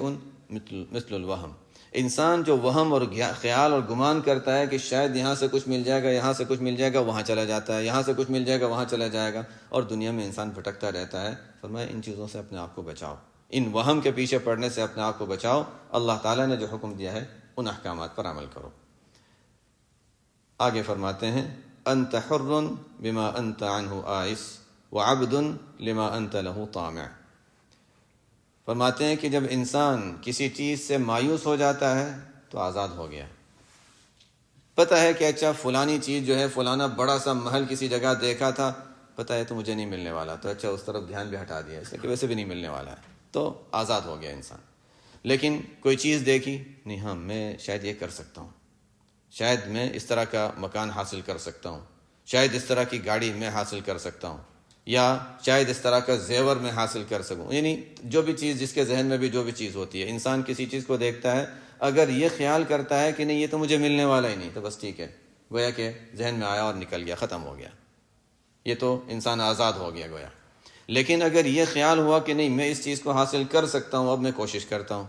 مثل الوہم. انسان جو وہم اور خیال اور گمان کرتا ہے کہ شاید یہاں سے کچھ مل جائے گا، یہاں سے کچھ مل جائے گا، وہاں چلا جاتا ہے، یہاں سے کچھ مل جائے گا، وہاں چلا جائے گا، اور دنیا میں انسان بھٹکتا رہتا ہے. فرمایا ان چیزوں سے اپنے آپ کو بچاؤ، ان وہم کے پیچھے پڑنے سے اپنے آپ کو بچاؤ. اللہ تعالیٰ نے جو حکم دیا ہے ان احکامات پر عمل کرو. آگے فرماتے ہیں انت حر بما انت عنہ آئس وعبد لما انت له طامع. فرماتے ہیں کہ جب انسان کسی چیز سے مایوس ہو جاتا ہے تو آزاد ہو گیا. پتہ ہے کہ اچھا فلانی چیز جو ہے، فلانا بڑا سا محل کسی جگہ دیکھا تھا، پتہ ہے تو مجھے نہیں ملنے والا، تو اچھا اس طرف دھیان بھی ہٹا دیا، اس لیے کہ ویسے بھی نہیں ملنے والا ہے، تو آزاد ہو گیا انسان. لیکن کوئی چیز دیکھی، نہیں ہاں میں شاید یہ کر سکتا ہوں، شاید میں اس طرح کا مکان حاصل کر سکتا ہوں، شاید اس طرح کی گاڑی میں حاصل کر سکتا ہوں، یا شاید اس طرح کا زیور میں حاصل کر سکوں. یعنی جو بھی چیز، جس کے ذہن میں بھی جو بھی چیز ہوتی ہے، انسان کسی چیز کو دیکھتا ہے، اگر یہ خیال کرتا ہے کہ نہیں یہ تو مجھے ملنے والا ہی نہیں، تو بس ٹھیک ہے، گویا کہ ذہن میں آیا اور نکل گیا، ختم ہو گیا، یہ تو انسان آزاد ہو گیا گویا. لیکن اگر یہ خیال ہوا کہ نہیں میں اس چیز کو حاصل کر سکتا ہوں، اب میں کوشش کرتا ہوں،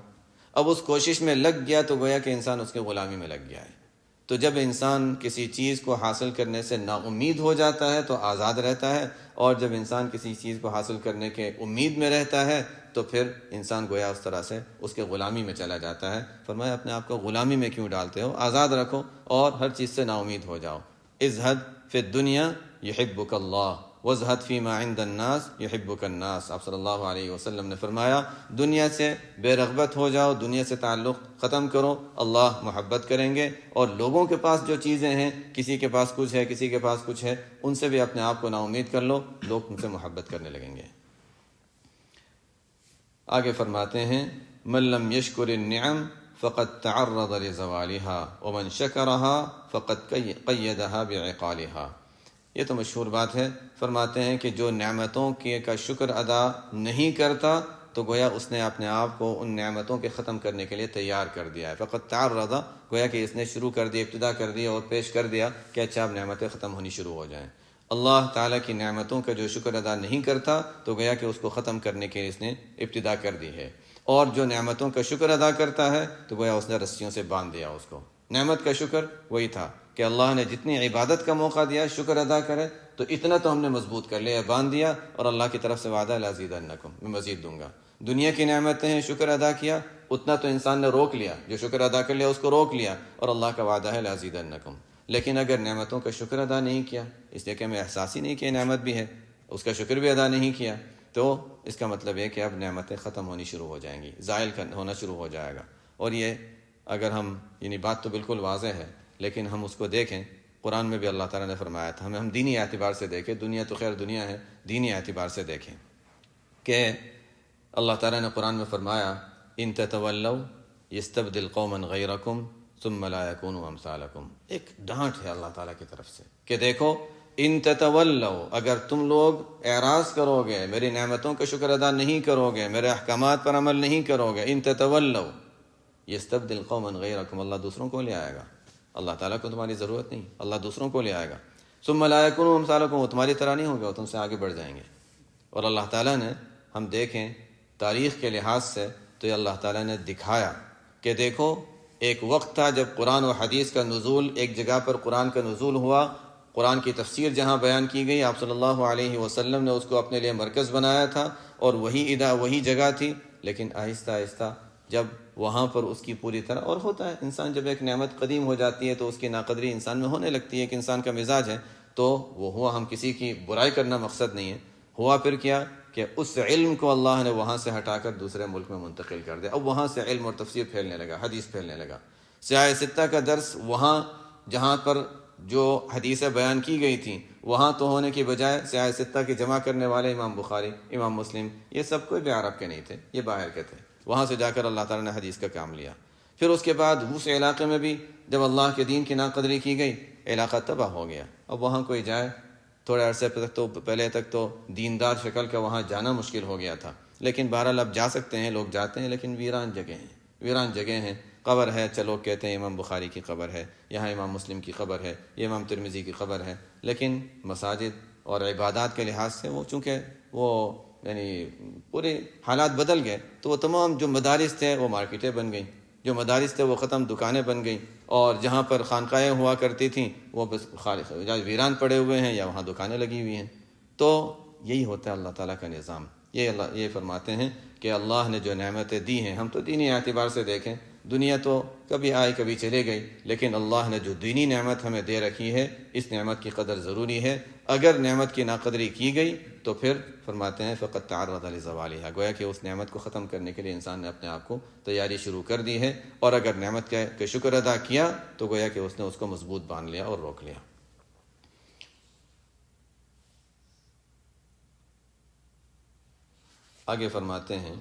اب اس کوشش میں لگ گیا، تو گویا کہ انسان اس کے غلامی میں لگ گیا ہے. تو جب انسان کسی چیز کو حاصل کرنے سے نا امید ہو جاتا ہے تو آزاد رہتا ہے، اور جب انسان کسی چیز کو حاصل کرنے کے امید میں رہتا ہے تو پھر انسان گویا اس طرح سے اس کے غلامی میں چلا جاتا ہے. فرمایا اپنے آپ کو غلامی میں کیوں ڈالتے ہو، آزاد رکھو اور ہر چیز سے نا امید ہو جاؤ. ازہد فی الدنیا یحبک اللہ وازہد فیما عند الناس یحبک الناس. آپ صلی اللہ علیہ وسلم نے فرمایا دنیا سے بے رغبت ہو جاؤ، دنیا سے تعلق ختم کرو، اللہ محبت کریں گے. اور لوگوں کے پاس جو چیزیں ہیں، کسی کے پاس کچھ ہے، کسی کے پاس کچھ ہے، ان سے بھی اپنے آپ کو نا امید کر لو، لوگ تم سے محبت کرنے لگیں گے. آگے فرماتے ہیں من لم یشکر النعم فقد تعرض لزوالها ومن شکرها فقد قیدها بعقالها. یہ تو مشہور بات ہے. فرماتے ہیں کہ جو نعمتوں کا شکر ادا نہیں کرتا تو گویا اس نے اپنے آپ کو ان نعمتوں کے ختم کرنے کے لیے تیار کر دیا ہے. فقط تعرض، گویا کہ اس نے شروع کر دیا، ابتدا کر دیا اور پیش کر دیا کہ اچھا اب نعمتیں ختم ہونی شروع ہو جائیں. اللہ تعالیٰ کی نعمتوں کا جو شکر ادا نہیں کرتا تو گویا کہ اس کو ختم کرنے کے اس نے ابتدا کر دی ہے. اور جو نعمتوں کا شکر ادا کرتا ہے تو گویا اس نے رسیوں سے باندھ دیا اس کو. نعمت کا شکر وہی تھا کہ اللہ نے جتنی عبادت کا موقع دیا شکر ادا کرے، تو اتنا تو ہم نے مضبوط کر لیا، باندھ دیا، اور اللہ کی طرف سے وعدہ لازیدنکم، میں مزید دوں گا. دنیا کی نعمتیں ہیں، شکر ادا کیا، اتنا تو انسان نے روک لیا، جو شکر ادا کر لیا اس کو روک لیا، اور اللہ کا وعدہ ہے لازیدنکم. لیکن اگر نعمتوں کا شکر ادا نہیں کیا، اس لیے کہ ہمیں احساس ہی نہیں کہ نعمت بھی ہے، اس کا شکر بھی ادا نہیں کیا، تو اس کا مطلب ہے کہ اب نعمتیں ختم ہونی شروع ہو جائیں گی، زائل ہونا شروع ہو جائے گا. اور یہ اگر ہم، یعنی بات تو بالکل واضح ہے، لیکن ہم اس کو دیکھیں، قرآن میں بھی اللہ تعالیٰ نے فرمایا تھا، ہم دینی اعتبار سے دیکھیں، دنیا تو خیر دنیا ہے، دینی اعتبار سے دیکھیں کہ اللہ تعالیٰ نے قرآن میں فرمایا ان تتولوا یستبدل قوما غیرکم ثم لا یکونوا امثالکم. ایک ڈانٹ ہے اللہ تعالیٰ کی طرف سے کہ دیکھو ان تتولوا، اگر تم لوگ اعراض کرو گے، میری نعمتوں کا شکر ادا نہیں کرو گے، میرے احکامات پر عمل نہیں کرو گے، ان تتولوا یستبدل قوما غیرکم، اللہ دوسروں کو لے آئے گا. اللہ تعالیٰ کو تمہاری ضرورت نہیں، اللہ دوسروں کو لے آئے گا. ثم لا یکونوا امثالکم، وہ تمہاری طرح نہیں ہوگا، وہ تم سے آگے بڑھ جائیں گے. اور اللہ تعالیٰ نے، ہم دیکھیں تاریخ کے لحاظ سے تو یہ اللہ تعالیٰ نے دکھایا کہ دیکھو ایک وقت تھا جب قرآن و حدیث کا نزول، ایک جگہ پر قرآن کا نزول ہوا، قرآن کی تفسیر جہاں بیان کی گئی، آپ صلی اللہ علیہ وسلم نے اس کو اپنے لیے مرکز بنایا تھا، اور وہی جگہ تھی. لیکن آہستہ آہستہ جب وہاں پر اس کی پوری طرح، اور ہوتا ہے انسان جب ایک نعمت قدیم ہو جاتی ہے تو اس کی ناقدری انسان میں ہونے لگتی ہے، کہ انسان کا مزاج ہے، تو وہ ہوا. ہم کسی کی برائی کرنا مقصد نہیں ہے. ہوا پھر کیا کہ اس علم کو اللہ نے وہاں سے ہٹا کر دوسرے ملک میں منتقل کر دیا. اب وہاں سے علم اور تفسیر پھیلنے لگا، حدیث پھیلنے لگا. سیاہ ستہ کا درس وہاں جہاں پر جو حدیثیں بیان کی گئی تھیں وہاں تو ہونے کی بجائے سیاہ ستہ کی جمع کرنے والے امام بخاری، امام مسلم، یہ سب کوئی بھی عرب کے نہیں تھے، یہ باہر کے تھے. وہاں سے جا کر اللہ تعالیٰ نے حدیث کا کام لیا. پھر اس کے بعد اس علاقے میں بھی جب اللہ کے دین کی ناقدری کی گئی علاقہ تباہ ہو گیا. اب وہاں کوئی جائے تھوڑے عرصے پہلے تک تو دیندار شکل کا وہاں جانا مشکل ہو گیا تھا، لیکن بہرحال اب جا سکتے ہیں، لوگ جاتے ہیں، لیکن ویران جگہ ہیں. قبر ہے، چلو کہتے ہیں امام بخاری کی قبر ہے، یہاں امام مسلم کی قبر ہے، یہ امام ترمذی کی قبر ہے، لیکن مساجد اور عبادات کے لحاظ سے وہ چونکہ وہ یعنی پورے حالات بدل گئے، تو وہ تمام جو مدارس تھے وہ مارکیٹیں بن گئیں، جو مدارس تھے وہ ختم دکانیں بن گئیں، اور جہاں پر خانقاہیں ہوا کرتی تھیں وہ بس ویران پڑے ہوئے ہیں یا وہاں دکانیں لگی ہوئی ہیں. تو یہی ہوتا ہے اللہ تعالیٰ کا نظام. یہ فرماتے ہیں کہ اللہ نے جو نعمتیں دی ہیں، ہم تو دینی اعتبار سے دیکھیں، دنیا تو کبھی آئی کبھی چلے گئی، لیکن اللہ نے جو دینی نعمت ہمیں دے رکھی ہے اس نعمت کی قدر ضروری ہے. اگر نعمت کی ناقدری کی گئی تو پھر فرماتے ہیں فقط تعرض لزوالها، گویا کہ اس نعمت کو ختم کرنے کے لیے انسان نے اپنے آپ کو تیاری شروع کر دی ہے، اور اگر نعمت کے شکر ادا کیا تو گویا کہ اس نے اس کو مضبوط باندھ لیا اور روک لیا. آگے فرماتے ہیں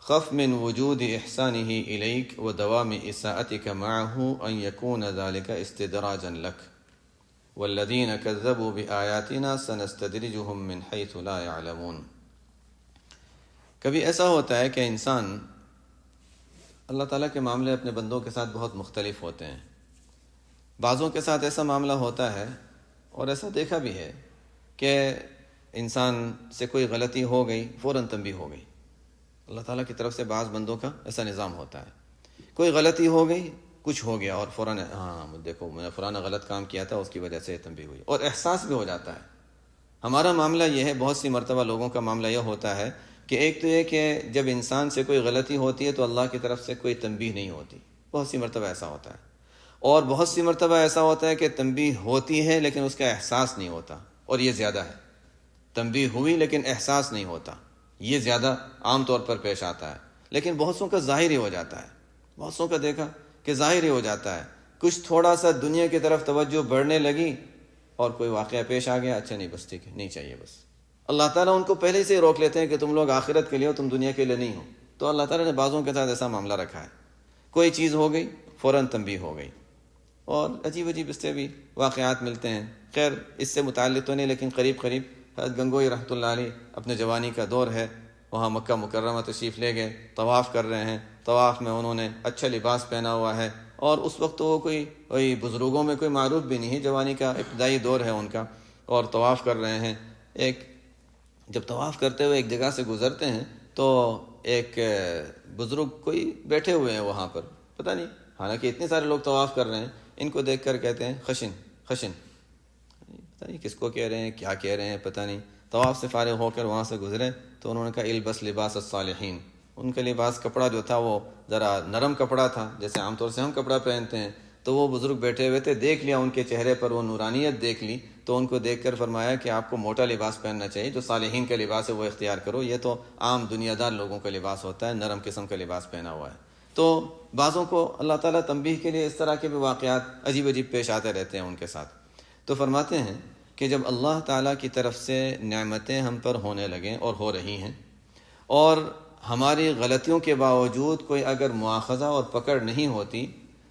خف من وجود احسانه الیک و دوام اساءتک معه ان یکون ذلك استدراجا لک والذین کذبوا بآیاتنا سنستدرجهم من حیث لا يعلمون. کبھی ایسا ہوتا ہے کہ انسان اللہ تعالیٰ کے معاملے اپنے بندوں کے ساتھ بہت مختلف ہوتے ہیں. بعضوں کے ساتھ ایسا معاملہ ہوتا ہے اور ایسا دیکھا بھی ہے کہ انسان سے کوئی غلطی ہو گئی فوراً تنبیہ ہو گئی. اللہ تعالیٰ کی طرف سے بعض بندوں کا ایسا نظام ہوتا ہے، کوئی غلطی ہو گئی، کچھ ہو گیا اور فوراً دیکھو میں نے فلانا غلط کام کیا تھا، اس کی وجہ سے تنبیہ ہوئی، اور احساس بھی ہو جاتا ہے. ہمارا معاملہ یہ ہے، بہت سی مرتبہ لوگوں کا معاملہ یہ ہوتا ہے کہ ایک تو یہ کہ جب انسان سے کوئی غلطی ہوتی ہے تو اللہ کی طرف سے کوئی تنبیہ نہیں ہوتی، بہت سی مرتبہ ایسا ہوتا ہے. اور بہت سی مرتبہ ایسا ہوتا ہے کہ تنبیہ ہوتی ہے لیکن اس کا احساس نہیں ہوتا، اور یہ زیادہ ہے. تنبیہ ہوئی لیکن احساس نہیں ہوتا، یہ زیادہ عام طور پر پیش آتا ہے. لیکن بہت سوں کا ظاہر ہی ہو جاتا ہے، بہت سوں کا دیکھا کہ ظاہر ہی ہو جاتا ہے. کچھ تھوڑا سا دنیا کی طرف توجہ بڑھنے لگی اور کوئی واقعہ پیش آ گیا، اچھا نہیں بس ٹھیک ہے، نہیں چاہیے بس. اللہ تعالیٰ ان کو پہلے سے ہی روک لیتے ہیں کہ تم لوگ آخرت کے لیے ہو، تم دنیا کے لیے نہیں ہو. تو اللہ تعالیٰ نے بعضوں کے ساتھ ایسا معاملہ رکھا ہے، کوئی چیز ہو گئی فوراً تنبیہ ہو گئی. اور عجیب اس سے بھی واقعات ملتے ہیں. خیر اس سے متعلق تو نہیں، لیکن قریب حضرت گنگوئی رحمۃ اللہ علیہ اپنے جوانی کا دور ہے، وہاں مکہ مکرمہ تشریف لے گئے، طواف کر رہے ہیں. طواف میں انہوں نے اچھا لباس پہنا ہوا ہے، اور اس وقت وہ کوئی بزرگوں میں کوئی معروف بھی نہیں ہے، جوانی کا ابتدائی دور ہے ان کا، اور طواف کر رہے ہیں. جب طواف کرتے ہوئے ایک جگہ سے گزرتے ہیں تو ایک بزرگ کوئی بیٹھے ہوئے ہیں وہاں پر، پتہ نہیں، حالانکہ اتنے سارے لوگ طواف کر رہے ہیں. ان کو دیکھ کر کہتے ہیں خشن خشن، پتہ نہیں کس کو کہہ رہے ہیں، کیا کہہ رہے ہیں پتہ نہیں. طواف سے فارغ ہو کر وہاں سے گزرے تو انہوں نے کہا البس لباس الصالحین. ان کا لباس کپڑا جو تھا وہ ذرا نرم کپڑا تھا، جیسے عام طور سے ہم کپڑا پہنتے ہیں. تو وہ بزرگ بیٹھے ہوئے تھے، دیکھ لیا ان کے چہرے پر وہ نورانیت دیکھ لی، تو ان کو دیکھ کر فرمایا کہ آپ کو موٹا لباس پہننا چاہیے، جو صالحین کا لباس ہے وہ اختیار کرو، یہ تو عام دنیا دار لوگوں کا لباس ہوتا ہے، نرم قسم کا لباس پہنا ہوا ہے. تو بعضوں کو اللہ تعالیٰ تنبیہ کے لیے اس طرح کے بھی واقعات عجیب پیش آتے رہتے ہیں ان کے ساتھ. تو فرماتے ہیں کہ جب اللہ تعالیٰ کی طرف سے نعمتیں ہم پر ہونے لگیں اور ہو رہی ہیں، اور ہماری غلطیوں کے باوجود کوئی اگر مواخذہ اور پکڑ نہیں ہوتی،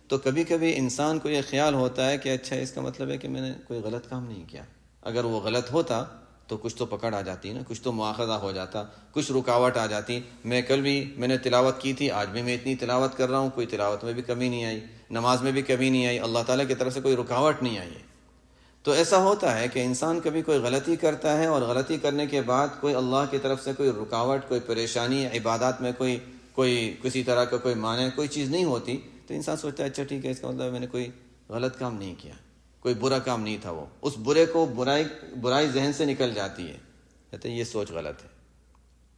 تو کبھی کبھی انسان کو یہ خیال ہوتا ہے کہ اچھا اس کا مطلب ہے کہ میں نے کوئی غلط کام نہیں کیا. اگر وہ غلط ہوتا تو کچھ تو پکڑ آ جاتی نا، کچھ تو مواخذہ ہو جاتا، کچھ رکاوٹ آ جاتی. کل بھی میں نے تلاوت کی تھی، آج بھی میں اتنی تلاوت کر رہا ہوں، کوئی تلاوت میں بھی کمی نہیں آئی، نماز میں بھی کمی نہیں آئی، اللہ تعالیٰ کی طرف سے کوئی رکاوٹ نہیں آئی ہے. تو ایسا ہوتا ہے کہ انسان کبھی کوئی غلطی کرتا ہے، اور غلطی کرنے کے بعد کوئی اللہ کی طرف سے کوئی رکاوٹ، کوئی پریشانی، عبادات میں کوئی کسی طرح کا کوئی معنی، کوئی چیز نہیں ہوتی، تو انسان سوچتا ہے اچھا ٹھیک ہے، اس کا مطلب میں نے کوئی غلط کام نہیں کیا، کوئی برا کام نہیں تھا. وہ اس برے کو برائی ذہن سے نکل جاتی ہے، کہتے ہیں یہ سوچ غلط ہے.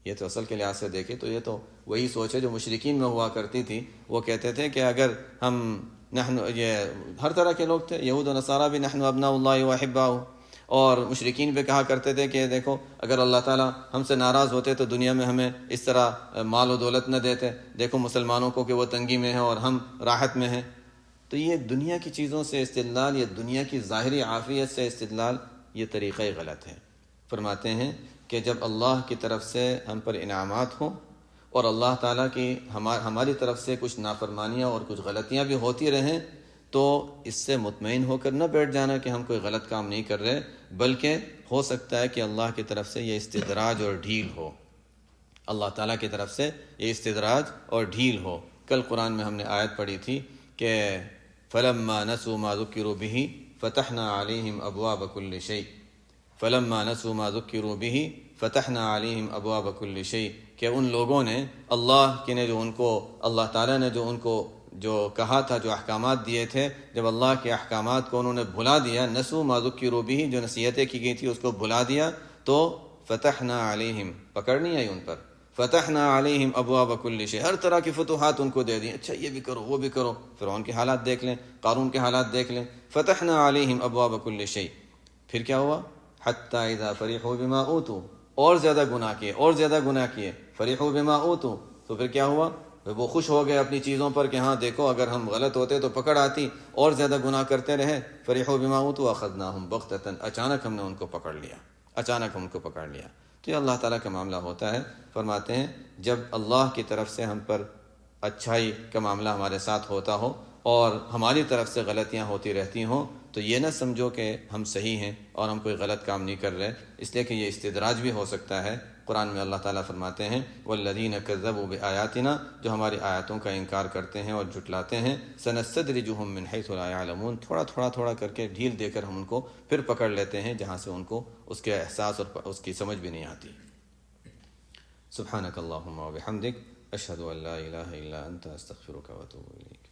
یہ تو اصل کے لحاظ سے دیکھیں تو یہ تو وہی سوچ ہے جو مشرکین میں ہوا کرتی تھی. وہ کہتے تھے کہ اگر یہ ہر طرح کے لوگ تھے، یہود و نصارہ بھی نحن ابناء اللہ و احباؤہ، اور مشرکین بھی کہا کرتے تھے کہ دیکھو اگر اللہ تعالیٰ ہم سے ناراض ہوتے تو دنیا میں ہمیں اس طرح مال و دولت نہ دیتے، دیکھو مسلمانوں کو کہ وہ تنگی میں ہیں اور ہم راحت میں ہیں. تو یہ دنیا کی چیزوں سے استدلال، یہ دنیا کی ظاہری عافیت سے استدلال، یہ طریقہ غلط ہے. فرماتے ہیں کہ جب اللہ کی طرف سے ہم پر انعامات ہوں اور اللہ تعالیٰ کی ہماری طرف سے کچھ نافرمانیاں اور کچھ غلطیاں بھی ہوتی رہیں تو اس سے مطمئن ہو کر نہ بیٹھ جانا کہ ہم کوئی غلط کام نہیں کر رہے، بلکہ ہو سکتا ہے کہ اللہ کی طرف سے یہ استدراج اور ڈھیل ہو، اللہ تعالیٰ کی طرف سے یہ استدراج اور ڈھیل ہو۔ کل قرآن میں ہم نے آیت پڑھی تھی کہ فَلَمَّا نَسُوا مَا ذُكِّرُوا بِهِ فَتَحْنَا عَلَيْهِمْ أَبْوَابَ كُلِّ شَيْءٍ فَلَمَّا نَسُوا مَا ذُكِّرُوا بِهِ فَتَحْنَا عَلَيْهِمْ أَبْوَابَ كُلِّ شَيْءٍ کہ ان لوگوں نے اللہ تعالیٰ نے جو ان کو جو کہا تھا، جو احکامات دیے تھے، جب اللہ کے احکامات کو انہوں نے بھلا دیا، نسوا ما ذکروا به، جو نصیحتیں کی گئی تھی اس کو بھلا دیا، تو فتحنا علیہم، پکڑ نہیں آئی ان پر، فتحنا علیہم ابواب کل شیء، ہر طرح کی فتوحات ان کو دے دی، اچھا یہ بھی کرو وہ بھی کرو۔ فرعون کے حالات دیکھ لیں، قارون کے حالات دیکھ لیں، فتحنا علیہم ابواب کل شیء۔ پھر کیا ہوا؟ حتی اذا فرحوا بما اوتوا، اور زیادہ گناہ کیے، اور زیادہ گناہ کیے، فرحوا بما اوتوا، تو پھر کیا ہوا؟ وہ خوش ہو گئے اپنی چیزوں پر کہ ہاں دیکھو اگر ہم غلط ہوتے تو پکڑ آتی، اور زیادہ گناہ کرتے رہے، فرحوا بما اوتوا اخذناهم بغتة، اچانک ہم نے ان کو پکڑ لیا، اچانک ہم ان کو پکڑ لیا۔ تو یہ اللہ تعالیٰ کا معاملہ ہوتا ہے۔ فرماتے ہیں جب اللہ کی طرف سے ہم پر اچھائی کا معاملہ ہمارے ساتھ ہوتا ہو اور ہماری طرف سے غلطیاں ہوتی رہتی ہوں تو یہ نہ سمجھو کہ ہم صحیح ہیں اور ہم کوئی غلط کام نہیں کر رہے، اس لیے کہ یہ استدراج بھی ہو سکتا ہے۔ قرآن میں اللہ تعالیٰ فرماتے ہیں والذین کذبوا بآیاتنا، جو ہماری آیاتوں کا انکار کرتے ہیں اور جھٹلاتے ہیں، سنستدرجہم من حیث لا یعلمون، تھوڑا کر کے ڈھیل دے کر ہم ان کو پھر پکڑ لیتے ہیں جہاں سے ان کو اس کے احساس اور اس کی سمجھ بھی نہیں آتی۔ سبحانک اللہم و بحمدک، اشہد ان لا الہ الا انت، استغفرک و اتوب الیک۔